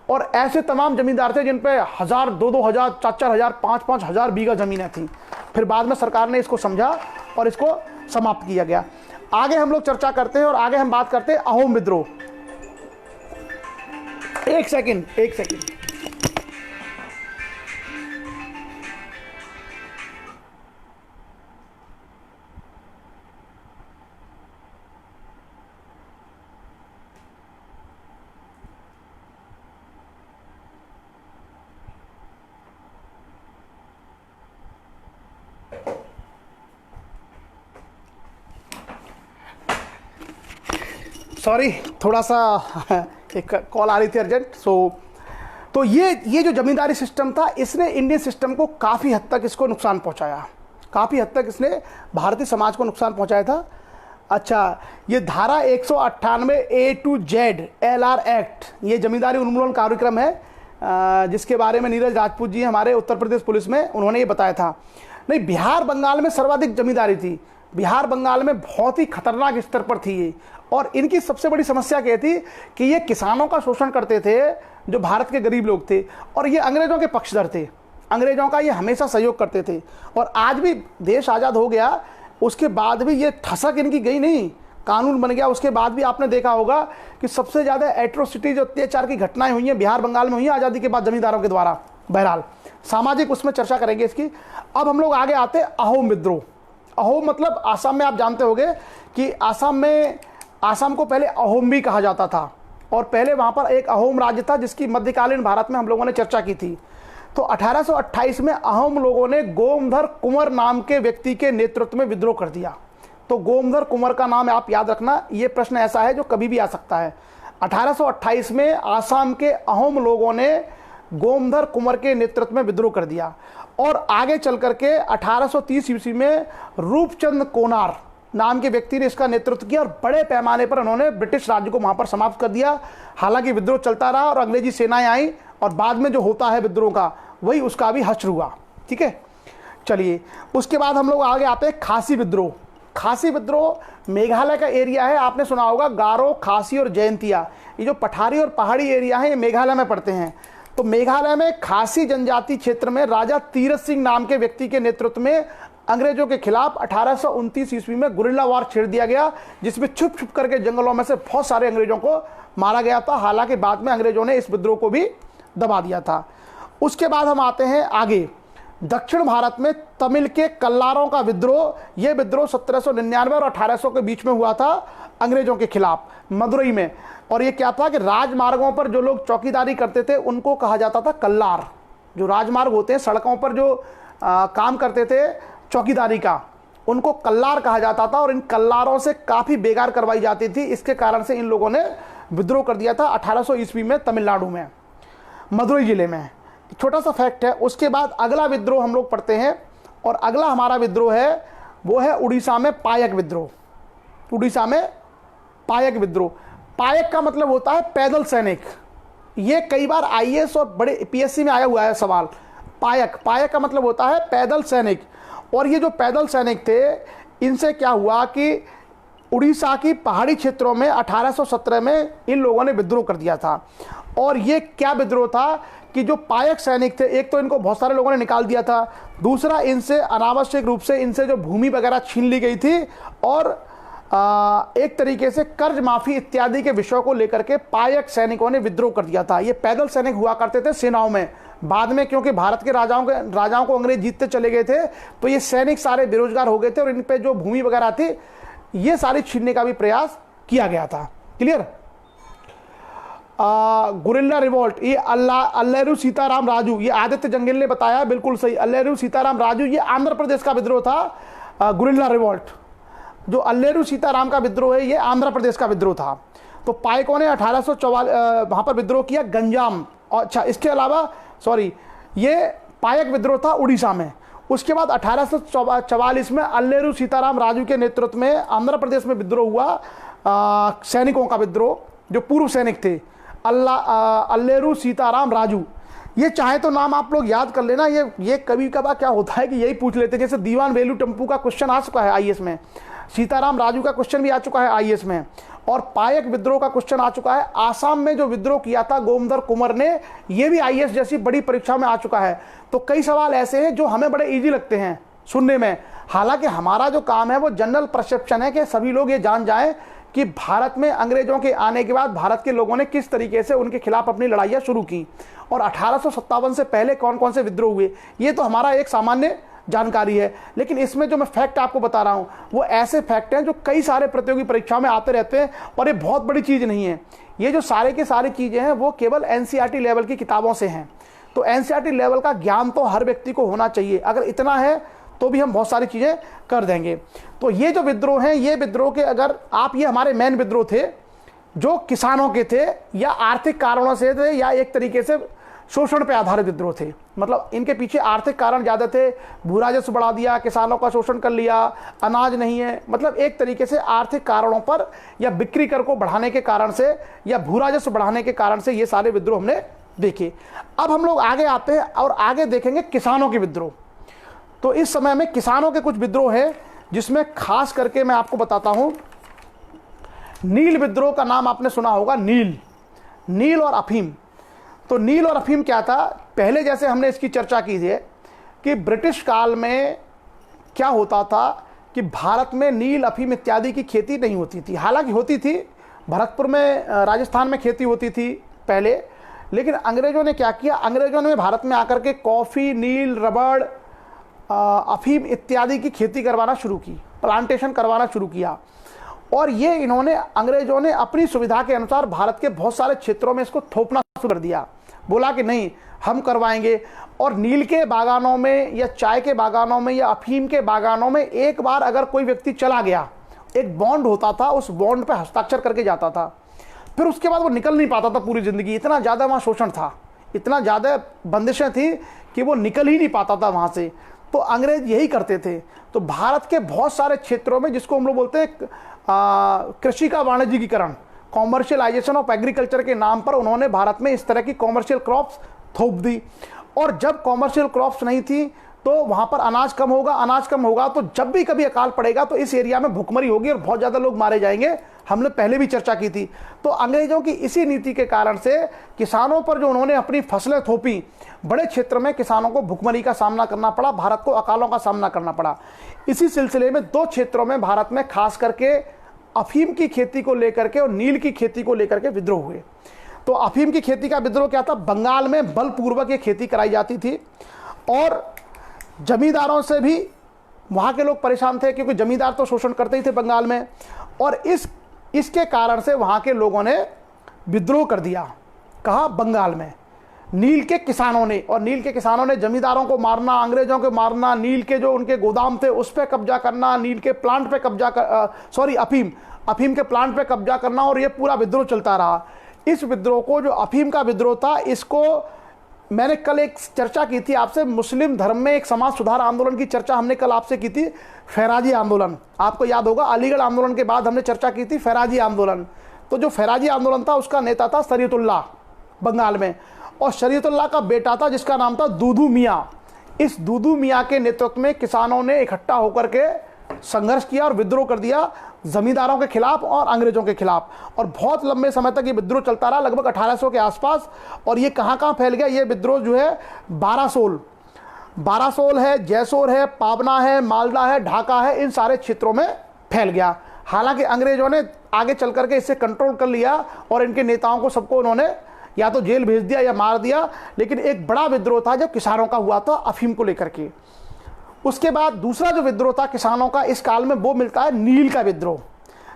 और ऐसे तमाम जमींदार थे जिन पे 1000, 2-2 हजार, 4-4 हजार, 5-5 हजार बीघा जमीनें थी। फिर बाद में सरकार ने इसको समझा और इसको समाप्त किया गया। आगे हम लोग चर्चा करते हैं और आगे हम बात करते हैं अहोम विद्रोह। एक सेकंड सॉरी, थोड़ा सा एक कॉल आ रही थी अर्जेंट। तो ये जो जमींदारी सिस्टम था इसने इंडियन सिस्टम को काफ़ी हद तक इसको नुकसान पहुंचाया, काफ़ी हद तक इसने भारतीय समाज को नुकसान पहुंचाया था। अच्छा, ये धारा 198 A to Z LR act, ये जमींदारी उन्मूलन कार्यक्रम है जिसके बारे में नीरज राजपूत जी हमारे उत्तर प्रदेश पुलिस में उन्होंने ये बताया था। नहीं, बिहार बंगाल में सर्वाधिक जमींदारी थी, बिहार बंगाल में बहुत ही खतरनाक स्तर पर थी ये। और इनकी सबसे बड़ी समस्या क्या थी कि ये किसानों का शोषण करते थे जो भारत के गरीब लोग थे, और ये अंग्रेजों के पक्षधर थे, अंग्रेजों का ये हमेशा सहयोग करते थे। और आज भी देश आज़ाद हो गया, उसके बाद भी ये ठसक इनकी गई नहीं, कानून बन गया, उसके बाद भी आपने देखा होगा कि सबसे ज़्यादा एट्रोसिटीज, अत्याचार की घटनाएं हुई हैं बिहार बंगाल में हुई हैं आज़ादी के बाद जमींदारों के द्वारा। बहरहाल सामाजिक उसमें चर्चा करेंगे इसकी। अब हम लोग आगे आते हैं अहोम विद्रोह। अहोम मतलब आसाम में आप जानते होंगे कि आसाम को पहले अहोम भी कहा जाता था, और पहले वहाँ पर एक अहोम राज्य था जिसकी मध्यकालीन भारत में हम लोगों ने चर्चा की थी। तो 1828 में अहोम लोगों ने गोमधर कुंवर नाम के व्यक्ति के नेतृत्व में विद्रोह कर दिया। तो गोमधर कुंवर का नाम आप याद रखना, ये प्रश्न ऐसा है जो कभी भी आ सकता है। 1828 में आसाम के अहोम लोगों ने गोमधर कुंवर के नेतृत्व में विद्रोह कर दिया, और आगे चल करके 1830 ईस्वी में रूपचंद कोनार नाम के व्यक्ति ने इसका नेतृत्व किया, और बड़े पैमाने पर उन्होंने ब्रिटिश राज्य को वहां पर समाप्त कर दिया। हालांकि विद्रोह चलता रहा और अंग्रेजी सेनाएं आई, और बाद में जो होता है विद्रोह का वही उसका भी हश्र हुआ। ठीक है, चलिए, उसके बाद हम लोग आगे आते हैं खासी विद्रोह। खासी विद्रोह मेघालय का एरिया है, आपने सुना होगा गारो, खासी और जयंतिया, ये जो पठारी और पहाड़ी एरिया है ये मेघालय में पड़ते हैं। तो मेघालय में खासी जनजाति क्षेत्र में राजा तीरथ सिंह नाम के व्यक्ति के नेतृत्व में अंग्रेजों के खिलाफ 1829 ईस्वी में गुरिल्ला वार छेड़ दिया गया, जिसमें छुप छुप करके जंगलों में से बहुत सारे अंग्रेजों को मारा गया था। हालांकि बाद में अंग्रेजों ने इस विद्रोह को भी दबा दिया था। उसके बाद हम आते हैं आगे, दक्षिण भारत में तमिल के कल्लारों का विद्रोह। यह विद्रोह 1799 और 1800 के बीच में हुआ था अंग्रेजों के खिलाफ मदुरई में। और ये क्या था कि राजमार्गों पर जो लोग चौकीदारी करते थे उनको कहा जाता था कल्लार। जो राजमार्ग होते हैं, सड़कों पर जो काम करते थे चौकीदारी का, उनको कल्लार कहा जाता था। और इन कल्लारों से काफ़ी बेगार करवाई जाती थी। इसके कारण से इन लोगों ने विद्रोह कर दिया था 1800 ईस्वी में तमिलनाडु में, मदुरई जिले में। छोटा सा फैक्ट है। उसके बाद अगला विद्रोह हम लोग पढ़ते हैं, और अगला हमारा विद्रोह है वो है उड़ीसा में पायक विद्रोह। उड़ीसा में पायक विद्रोह। पायक का मतलब होता है पैदल सैनिक। ये कई बार आईएएस और बड़े पीएससी में आया हुआ है सवाल। पायक, पायक का मतलब होता है पैदल सैनिक। और ये जो पैदल सैनिक थे, इनसे क्या हुआ कि उड़ीसा की पहाड़ी क्षेत्रों में 1817 में इन लोगों ने विद्रोह कर दिया था। और ये क्या विद्रोह था कि जो पायक सैनिक थे, एक तो इनको बहुत सारे लोगों ने निकाल दिया था, दूसरा इनसे अनावश्यक रूप से इनसे जो भूमि वगैरह छीन ली गई थी, और एक तरीके से कर्ज माफी इत्यादि के विषयों को लेकर के पायक सैनिकों ने विद्रोह कर दिया था। ये पैदल सैनिक हुआ करते थे सेनाओं में। बाद में क्योंकि भारत के राजाओं को अंग्रेज जीतते चले गए थे, तो ये सैनिक सारे बेरोजगार हो गए थे, और इन पे जो भूमि वगैरह थी ये सारी छीनने का भी प्रयास किया गया था। क्लियर। गुरिल्ला रिवोल्ट, ये अल्लेरू सीताराम राजू, ये आदित्य जंगिल ने बताया, बिल्कुल सही। अल्लेरू सीताराम राजू, ये आंध्र प्रदेश का विद्रोह था। गुरिल्ला रिवोल्ट, जो अल्लेरू सीताराम का विद्रोह है, ये आंध्र प्रदेश का विद्रोह था। तो पायकों ने 1844 वहां पर विद्रोह किया गंजाम। अच्छा, इसके अलावा ये पायक विद्रोह था उड़ीसा में। उसके बाद 1844 में अल्लेरू सीताराम राजू के नेतृत्व में आंध्र प्रदेश में विद्रोह हुआ, सैनिकों का विद्रोह, जो पूर्व सैनिक थे, अल्लेरू सीताराम राजू। ये चाहे तो नाम आप लोग याद कर लेना। ये कभी कभार क्या होता है कि यही पूछ लेते हैं, जैसे दीवान वेलू टम्पू का क्वेश्चन आ चुका है आईएएस में, सीताराम राजू का क्वेश्चन भी आ चुका है आईएएस में, और पायक विद्रोह का क्वेश्चन आ चुका है। आसाम में जो विद्रोह किया था गोमधर कुंवर ने, ये भी आईएएस जैसी बड़ी परीक्षा में आ चुका है। तो कई सवाल ऐसे हैं जो हमें बड़े इजी लगते हैं सुनने में। हालांकि हमारा जो काम है वो जनरल परसेप्शन है कि सभी लोग ये जान जाएं कि भारत में अंग्रेजों के आने के बाद भारत के लोगों ने किस तरीके से उनके खिलाफ अपनी लड़ाइयाँ शुरू की, और 1857 से पहले कौन कौन से विद्रोह हुए। ये तो हमारा एक सामान्य जानकारी है, लेकिन इसमें जो मैं फैक्ट आपको बता रहा हूं वो ऐसे फैक्ट हैं जो कई सारे प्रतियोगी परीक्षाओं में आते रहते हैं, और ये बहुत बड़ी चीज़ नहीं है। ये जो सारे के सारी चीज़ें हैं वो केवल एनसीईआरटी लेवल की किताबों से हैं। तो एनसीईआरटी लेवल का ज्ञान तो हर व्यक्ति को होना चाहिए। अगर इतना है तो भी हम बहुत सारी चीज़ें कर देंगे। तो ये जो विद्रोह हैं, ये विद्रोह के अगर आप, ये हमारे मेन विद्रोह थे जो किसानों के थे, या आर्थिक कारणों से थे, या एक तरीके से शोषण पे आधारित विद्रोह थे। मतलब इनके पीछे आर्थिक कारण ज़्यादा थे, भू राजस्व बढ़ा दिया, किसानों का शोषण कर लिया, अनाज नहीं है, मतलब एक तरीके से आर्थिक कारणों पर, या बिक्री कर को बढ़ाने के कारण से, या भू राजस्व बढ़ाने के कारण से ये सारे विद्रोह हमने देखे। अब हम लोग आगे आते हैं और आगे देखेंगे किसानों के विद्रोह। तो इस समय में किसानों के कुछ विद्रोह है, जिसमें खास करके मैं आपको बताता हूं। नील विद्रोह का नाम आपने सुना होगा, नील और अफीम। तो नील और अफीम क्या था, पहले जैसे हमने इसकी चर्चा की थी कि ब्रिटिश काल में क्या होता था कि भारत में नील, अफीम इत्यादि की खेती नहीं होती थी। हालांकि होती थी, भरतपुर में, राजस्थान में खेती होती थी पहले, लेकिन अंग्रेजों ने क्या किया, अंग्रेजों ने भारत में आकर के कॉफ़ी, नील, रबड़, अफीम इत्यादि की खेती करवाना शुरू की, प्लांटेशन करवाना शुरू किया। और ये अंग्रेजों ने अपनी सुविधा के अनुसार भारत के बहुत सारे क्षेत्रों में इसको थोपना शुरू कर दिया। बोला कि नहीं, हम करवाएंगे। और नील के बागानों में, या चाय के बागानों में, या अफीम के बागानों में एक बार अगर कोई व्यक्ति चला गया, एक बॉन्ड होता था, उस बॉन्ड पे हस्ताक्षर करके जाता था, फिर उसके बाद वो निकल नहीं पाता था पूरी ज़िंदगी। इतना ज़्यादा वहाँ शोषण था, इतना ज़्यादा बंदिशें थी कि वो निकल ही नहीं पाता था वहाँ से। तो अंग्रेज यही करते थे। तो भारत के बहुत सारे क्षेत्रों में, जिसको हम लोग बोलते हैं कृषि का वाणिज्यिकीकरण, कॉमर्शियलाइजेशन ऑफ एग्रीकल्चर के नाम पर उन्होंने भारत में इस तरह की कॉमर्शियल क्रॉप्स थोप दी। और जब कॉमर्शियल क्रॉप्स नहीं थी तो वहां पर अनाज कम होगा, अनाज कम होगा तो जब भी कभी अकाल पड़ेगा तो इस एरिया में भुखमरी होगी और बहुत ज़्यादा लोग मारे जाएंगे। हमने पहले भी चर्चा की थी। तो अंग्रेजों की इसी नीति के कारण से किसानों पर जो उन्होंने अपनी फसलें थोपी, बड़े क्षेत्र में किसानों को भुखमरी का सामना करना पड़ा, भारत को अकालों का सामना करना पड़ा। इसी सिलसिले में 2 क्षेत्रों में भारत में खास करके अफीम की खेती को लेकर के और नील की खेती को लेकर के विद्रोह हुए। तो अफीम की खेती का विद्रोह क्या था? बंगाल में बलपूर्वक ये खेती कराई जाती थी और जमींदारों से भी वहाँ के लोग परेशान थे, क्योंकि जमींदार तो शोषण करते ही थे बंगाल में। और इसके कारण से वहाँ के लोगों ने विद्रोह कर दिया। कहाँ? बंगाल में। नील के किसानों ने, और नील के किसानों ने जमींदारों को मारना, अंग्रेजों को मारना, नील के जो उनके गोदाम थे उस पर कब्जा करना, नील के प्लांट पे कब्जा अफीम के प्लांट पे कब्जा करना, और ये पूरा विद्रोह चलता रहा। इस विद्रोह को, जो अफीम का विद्रोह था, इसको मैंने कल एक चर्चा की थी आपसे, मुस्लिम धर्म में एक समाज सुधार आंदोलन की चर्चा हमने कल आपसे की थी, फैराजी आंदोलन। आपको याद होगा, अलीगढ़ आंदोलन के बाद हमने चर्चा की थी फैराजी आंदोलन। तो जो फैराजी आंदोलन था उसका नेता था शरीयतुल्लाह बंगाल में, और शरीयतुल्लाह का बेटा था जिसका नाम था दूदू मियाँ। इस दूदू मियाँ के नेतृत्व में किसानों ने इकट्ठा होकर के संघर्ष किया और विद्रोह कर दिया जमींदारों के खिलाफ और अंग्रेजों के खिलाफ। और बहुत लंबे समय तक ये विद्रोह चलता रहा, लगभग 1800 के आसपास। और ये कहाँ कहाँ फैल गया? ये विद्रोह जो है बारासोल है, जैसोर है, पाबना है, मालदा है, ढाका है, इन सारे क्षेत्रों में फैल गया। हालांकि अंग्रेजों ने आगे चल करके इससे कंट्रोल कर लिया और इनके नेताओं को सबको उन्होंने या तो जेल भेज दिया या मार दिया। लेकिन एक बड़ा विद्रोह था जब किसानों का हुआ था अफीम को लेकर के। उसके बाद दूसरा जो विद्रोह था किसानों का इस काल में, वो मिलता है नील का विद्रोह।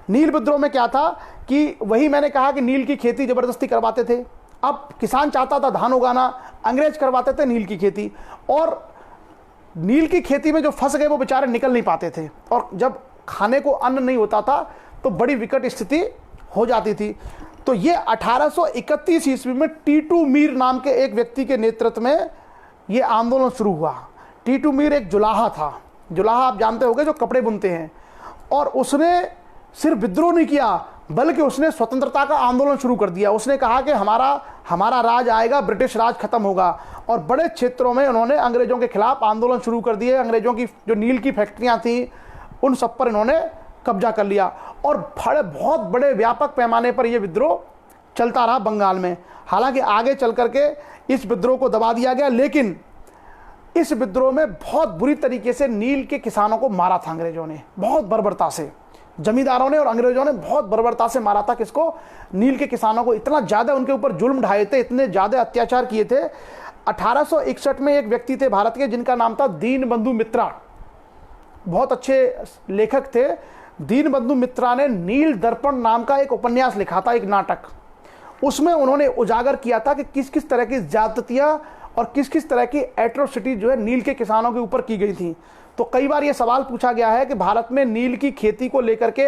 नील विद्रोह में क्या था कि वही मैंने कहा कि नील की खेती जबरदस्ती करवाते थे। अब किसान चाहता था धान उगाना, अंग्रेज करवाते थे नील की खेती, और नील की खेती में जो फंस गए वो बेचारे निकल नहीं पाते थे, और जब खाने को अन्न नहीं होता था तो बड़ी विकट स्थिति हो जाती थी। तो ये 1831 ईस्वी में टीटू मीर नाम के एक व्यक्ति के नेतृत्व में ये आंदोलन शुरू हुआ। टीटू मीर एक जुलाहा था। जुलाहा आप जानते होंगे, जो कपड़े बुनते हैं। और उसने सिर्फ विद्रोह नहीं किया, बल्कि उसने स्वतंत्रता का आंदोलन शुरू कर दिया। उसने कहा कि हमारा राज आएगा, ब्रिटिश राज खत्म होगा। और बड़े क्षेत्रों में उन्होंने अंग्रेजों के खिलाफ आंदोलन शुरू कर दिए। अंग्रेजों की जो नील की फैक्ट्रियां थी उन सब पर इन्होंने कब्जा कर लिया, और बहुत बड़े व्यापक पैमाने पर यह विद्रोह चलता रहा बंगाल में। हालांकि आगे चल करके इस विद्रोह को दबा दिया गया, लेकिन इस विद्रोह में बहुत बुरी तरीके से नील के किसानों को मारा था अंग्रेजों ने, बहुत बर्बरता से। जमींदारों ने और अंग्रेजों ने बहुत बर्बरता से मारा था। किसको? नील के किसानों को। इतना ज़्यादा उनके ऊपर जुल्म ढाए थे, इतने ज़्यादा अत्याचार किए थे। 1861 में एक व्यक्ति थे भारत के जिनका नाम था दीनबंधु मित्रा, बहुत अच्छे लेखक थे। दीनबंधु मित्रा ने नील दर्पण नाम का एक उपन्यास लिखा था, एक नाटक। उसमें उन्होंने उजागर किया था कि किस किस तरह की ज्यादतियाँ और किस किस तरह की एट्रोसिटी जो है नील के किसानों के ऊपर की गई थी। तो कई बार ये सवाल पूछा गया है कि भारत में नील की खेती को लेकर के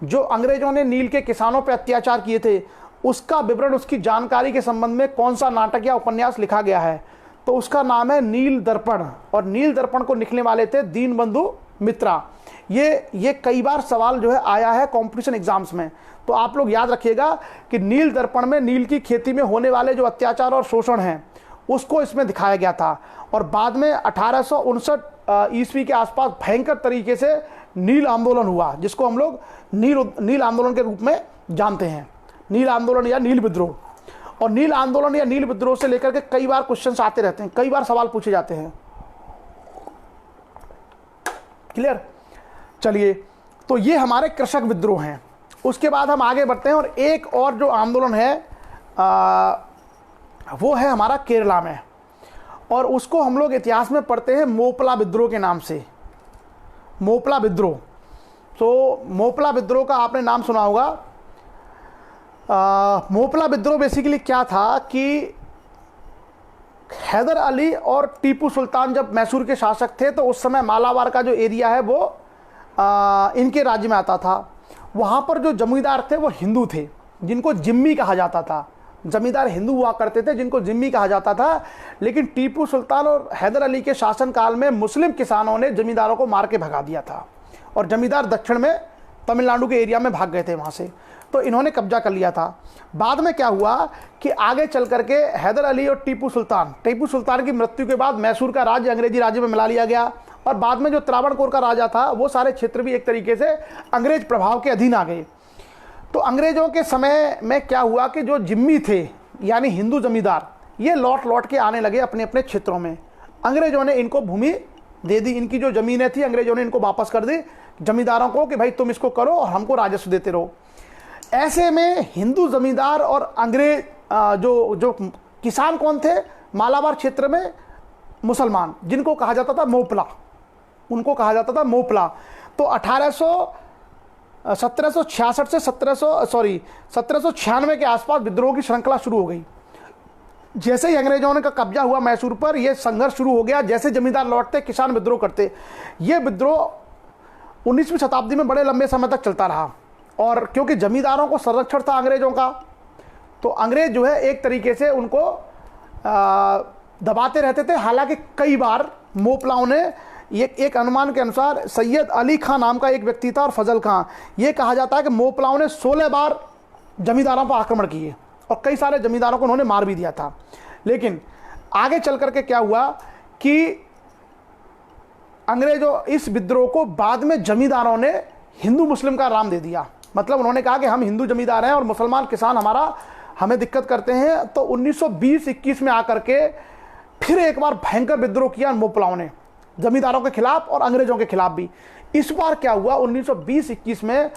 जो अंग्रेजों ने नील के किसानों पर अत्याचार किए थे, उसका विवरण, उसकी जानकारी के संबंध में कौन सा नाटक या उपन्यास लिखा गया है? तो उसका नाम है नील दर्पण, और नील दर्पण को लिखने वाले थे दीनबंधु मित्रा। ये कई बार सवाल जो है आया है कंपटीशन एग्जाम्स में। तो आप लोग याद रखिएगा कि नील दर्पण में नील की खेती में होने वाले जो अत्याचार और शोषण हैं उसको इसमें दिखाया गया था। और बाद में 1859 ईस्वी के आसपास भयंकर तरीके से नील आंदोलन हुआ, जिसको हम लोग नील आंदोलन के रूप में जानते हैं, नील आंदोलन या नील विद्रोह। और नील आंदोलन या नील विद्रोह से लेकर के कई बार क्वेश्चंस आते रहते हैं, कई बार सवाल पूछे जाते हैं। क्लियर? चलिए, तो ये हमारे कृषक विद्रोह हैं। उसके बाद हम आगे बढ़ते हैं, और एक और जो आंदोलन है वो है हमारा केरला में, और उसको हम लोग इतिहास में पढ़ते हैं मोपला विद्रोह के नाम से। मोपला विद्रोह, तो मोपला विद्रोह का आपने नाम सुना होगा। मोपला विद्रोह बेसिकली क्या था कि हैदर अली और टीपू सुल्तान जब मैसूर के शासक थे, तो उस समय मालाबार का जो एरिया है वो इनके राज्य में आता था। वहाँ पर जो जमींदार थे वो हिंदू थे, जिनको जिम्मी कहा जाता था। जमींदार हिंदू हुआ करते थे जिनको जिम्मी कहा जाता था। लेकिन टीपू सुल्तान और हैदर अली के शासनकाल में मुस्लिम किसानों ने जमींदारों को मार के भगा दिया था, और जमींदार दक्षिण में तमिलनाडु के एरिया में भाग गए थे वहाँ से, तो इन्होंने कब्जा कर लिया था। बाद में क्या हुआ कि आगे चल करके हैदर अली और टीपू सुल्तान की मृत्यु के बाद मैसूर का राज्य अंग्रेजी राज्य में मिला लिया गया, और बाद में जो त्रावणकोर का राजा था वो सारे क्षेत्र भी एक तरीके से अंग्रेज प्रभाव के अधीन आ गए। तो अंग्रेजों के समय में क्या हुआ कि जो जिम्मी थे यानी हिंदू जमींदार, ये लौट लौट के आने लगे अपने अपने क्षेत्रों में। अंग्रेजों ने इनको भूमि दे दी, इनकी जो ज़मीनें थी अंग्रेजों ने इनको वापस कर दी जमींदारों को कि भाई तुम इसको करो और हमको राजस्व देते रहो। ऐसे में हिंदू जमींदार और अंग्रेज जो किसान कौन थे मालाबार क्षेत्र में, मुसलमान, जिनको कहा जाता था मोपला, उनको कहा जाता था मोपला। तो 1766 से 1796 के आसपास विद्रोह की श्रृंखला शुरू हो गई। जैसे ही अंग्रेजों ने का कब्जा हुआ मैसूर पर, यह संघर्ष शुरू हो गया। जैसे जमींदार लौटते किसान विद्रोह करते। यह विद्रोह 19वीं शताब्दी में बड़े लंबे समय तक चलता रहा, और क्योंकि जमींदारों को संरक्षण था अंग्रेजों का, तो अंग्रेज जो है एक तरीके से उनको दबाते रहते थे। हालांकि कई बार मोपलाओं ने, एक अनुमान के अनुसार सैयद अली खां नाम का एक व्यक्ति था और फजल खां, ये कहा जाता है कि मोपलाओं ने 16 बार जमींदारों पर आक्रमण किए और कई सारे जमींदारों को उन्होंने मार भी दिया था। लेकिन आगे चल करके क्या हुआ कि अंग्रेजों इस विद्रोह को बाद में जमींदारों ने हिंदू मुस्लिम का नाम दे दिया। मतलब उन्होंने कहा कि हम हिंदू जमींदार हैं और मुसलमान किसान हमें दिक्कत करते हैं। तो 1920-21 में आकर के फिर एक बार भयंकर विद्रोह किया मोपलाओं ने, जमींदारों के खिलाफ और अंग्रेजों के खिलाफ भी। इस बार क्या हुआ, 1920-21 में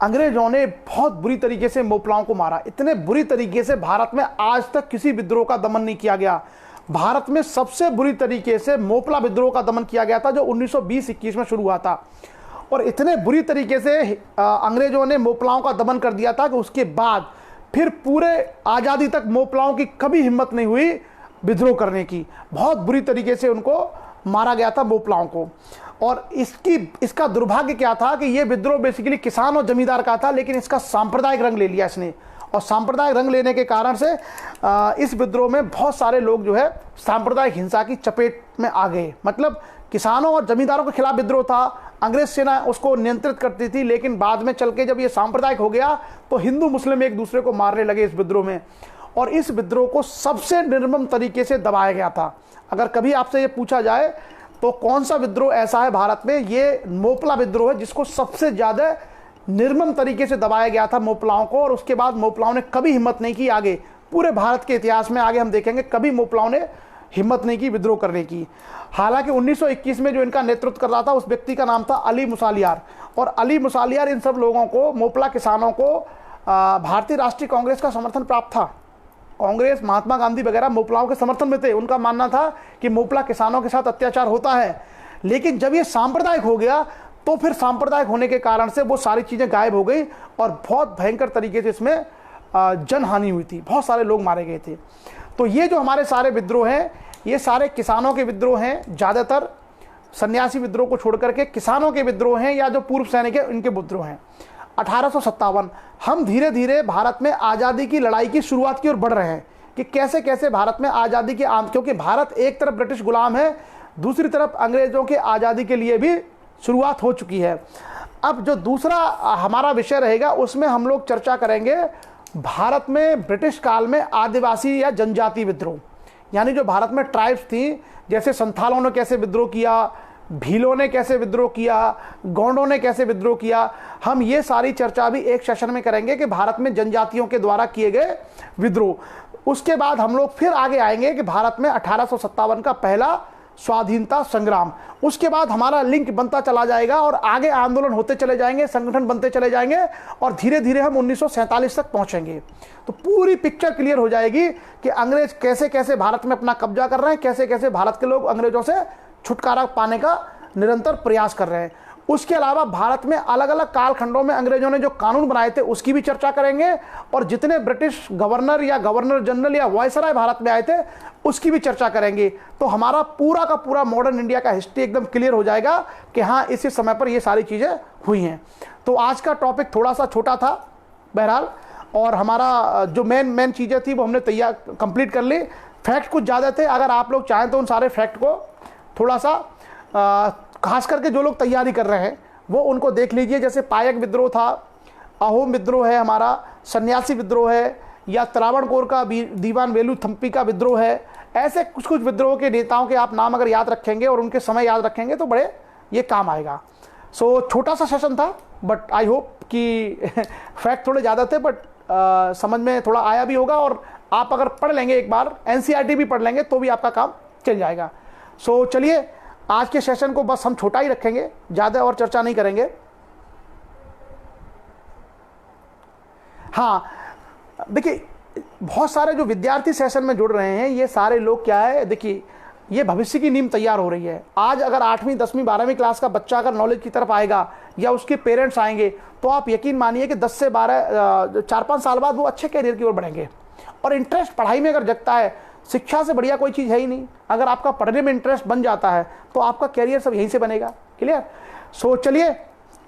अंग्रेजों ने बहुत बुरी तरीके से मोपलाओं को मारा। इतने बुरी तरीके से भारत में आज तक किसी विद्रोह का दमन नहीं किया गया। भारत में सबसे बुरी तरीके से मोपला विद्रोह का दमन किया गया था जो 1920-21 में शुरू हुआ था, और इतने बुरी तरीके से अंग्रेजों ने मोपलाओं का दमन कर दिया था कि उसके बाद फिर पूरे आज़ादी तक मोपलाओं की कभी हिम्मत नहीं हुई विद्रोह करने की। बहुत बुरी तरीके से उनको मारा गया था मोपलाओं को। और इसका दुर्भाग्य क्या था कि ये विद्रोह बेसिकली किसान और जमींदार का था, लेकिन इसका सांप्रदायिक रंग ले लिया इसने, और सांप्रदायिक रंग लेने के कारण से इस विद्रोह में बहुत सारे लोग जो है सांप्रदायिक हिंसा की चपेट में आ गए। मतलब किसानों और जमींदारों के खिलाफ विद्रोह था, अंग्रेज सेना उसको नियंत्रित करती थी, लेकिन बाद में चल के जब ये सांप्रदायिक हो गया तो हिंदू मुस्लिम एक दूसरे को मारने लगे इस विद्रोह में, और इस विद्रोह को सबसे निर्मम तरीके से दबाया गया था। अगर कभी आपसे ये पूछा जाए तो कौन सा विद्रोह ऐसा है भारत में, ये मोपला विद्रोह है जिसको सबसे ज़्यादा निर्मम तरीके से दबाया गया था मोपलाओं को, और उसके बाद मोपलाओं ने कभी हिम्मत नहीं की आगे, पूरे भारत के इतिहास में आगे हम देखेंगे कभी मोपलाओं ने हिम्मत नहीं की विद्रोह करने की। हालांकि 1921 में जो इनका नेतृत्व कर रहा था उस व्यक्ति का नाम था अली मुसालियार, और अली मुसालियार इन सब लोगों को, मोपला किसानों को भारतीय राष्ट्रीय कांग्रेस का समर्थन प्राप्त था। कांग्रेस, महात्मा गांधी वगैरह मोपलाओं के समर्थन में थे। उनका मानना था कि मोपला किसानों के साथ अत्याचार होता है, लेकिन जब ये सांप्रदायिक हो गया तो फिर सांप्रदायिक होने के कारण से वो सारी चीज़ें गायब हो गई और बहुत भयंकर तरीके से इसमें जनहानि हुई थी, बहुत सारे लोग मारे गए थे। तो ये जो हमारे सारे विद्रोह हैं ये सारे किसानों के विद्रोह हैं, ज़्यादातर सन्यासी विद्रोह को छोड़ करके किसानों के विद्रोह हैं या जो पूर्व सैनिक हैं इनके विद्रोह हैं। 1857 हम धीरे धीरे भारत में आज़ादी की लड़ाई की शुरुआत की ओर बढ़ रहे हैं कि कैसे कैसे भारत में आज़ादी की क्योंकि भारत एक तरफ ब्रिटिश गुलाम है, दूसरी तरफ अंग्रेज़ों के आज़ादी के लिए भी शुरुआत हो चुकी है। अब जो दूसरा हमारा विषय रहेगा उसमें हम लोग चर्चा करेंगे भारत में ब्रिटिश काल में आदिवासी या जनजाति विद्रोह, यानी जो भारत में ट्राइब्स थी, जैसे संथालों ने कैसे विद्रोह किया, भीलों ने कैसे विद्रोह किया, गोंडों ने कैसे विद्रोह किया। हम ये सारी चर्चा भी एक सेशन में करेंगे कि भारत में जनजातियों के द्वारा किए गए विद्रोह। उसके बाद हम लोग फिर आगे आएंगे कि भारत में 1857 का पहला स्वाधीनता संग्राम। उसके बाद हमारा लिंक बनता चला जाएगा और आगे आंदोलन होते चले जाएंगे, संगठन बनते चले जाएंगे और धीरे धीरे हम 1947 तक पहुंचेंगे। तो पूरी पिक्चर क्लियर हो जाएगी कि अंग्रेज कैसे कैसे भारत में अपना कब्जा कर रहे हैं, कैसे कैसे भारत के लोग अंग्रेजों से छुटकारा पाने का निरंतर प्रयास कर रहे हैं। उसके अलावा भारत में अलग अलग कालखंडों में अंग्रेजों ने जो कानून बनाए थे उसकी भी चर्चा करेंगे, और जितने ब्रिटिश गवर्नर या गवर्नर जनरल या वायसराय भारत में आए थे उसकी भी चर्चा करेंगे। तो हमारा पूरा का पूरा मॉडर्न इंडिया का हिस्ट्री एकदम क्लियर हो जाएगा कि हाँ इसी समय पर ये सारी चीज़ें हुई हैं। तो आज का टॉपिक थोड़ा सा छोटा था बहरहाल, और हमारा जो मेन चीज़ें थी वो हमने कंप्लीट कर ली। फैक्ट कुछ ज़्यादा थे, अगर आप लोग चाहें तो उन सारे फैक्ट को थोड़ा सा खास करके जो लोग तैयारी कर रहे हैं वो उनको देख लीजिए। जैसे पायक विद्रोह था, अहोम विद्रोह है हमारा, सन्यासी विद्रोह है, या त्रावणकोर का दीवान वेलु थम्पी का विद्रोह है। ऐसे कुछ कुछ विद्रोह के नेताओं के आप नाम अगर याद रखेंगे और उनके समय याद रखेंगे तो बड़े ये काम आएगा। सो छोटा सा सेशन था, बट आई होप कि फैक्ट थोड़े ज़्यादा थे, बट समझ में थोड़ा आया भी होगा। और आप अगर पढ़ लेंगे एक बार, एनसीईआरटी भी पढ़ लेंगे तो भी आपका काम चल जाएगा। सो चलिए आज के सेशन को बस हम छोटा ही रखेंगे, ज़्यादा और चर्चा नहीं करेंगे। हाँ देखिए, बहुत सारे जो विद्यार्थी सेशन में जुड़ रहे हैं, ये सारे लोग क्या है, देखिए ये भविष्य की नींव तैयार हो रही है। आज अगर 8वीं 10वीं 12वीं क्लास का बच्चा अगर नॉलेज की तरफ आएगा या उसके पेरेंट्स आएंगे, तो आप यकीन मानिए कि 10 से 12 4-5 साल बाद वो अच्छे कैरियर की ओर बढ़ेंगे। और इंटरेस्ट पढ़ाई में अगर जगता है, शिक्षा से बढ़िया कोई चीज़ है ही नहीं। अगर आपका पढ़ने में इंटरेस्ट बन जाता है तो आपका कैरियर सब यहीं से बनेगा। क्लियर? सो चलिए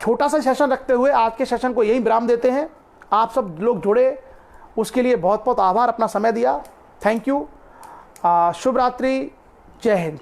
छोटा सा सेशन रखते हुए आज के सेशन को यहीं विराम देते हैं। आप सब लोग जुड़े उसके लिए बहुत बहुत आभार, अपना समय दिया। Thank you. शुभ रात्रि, जय हिंद।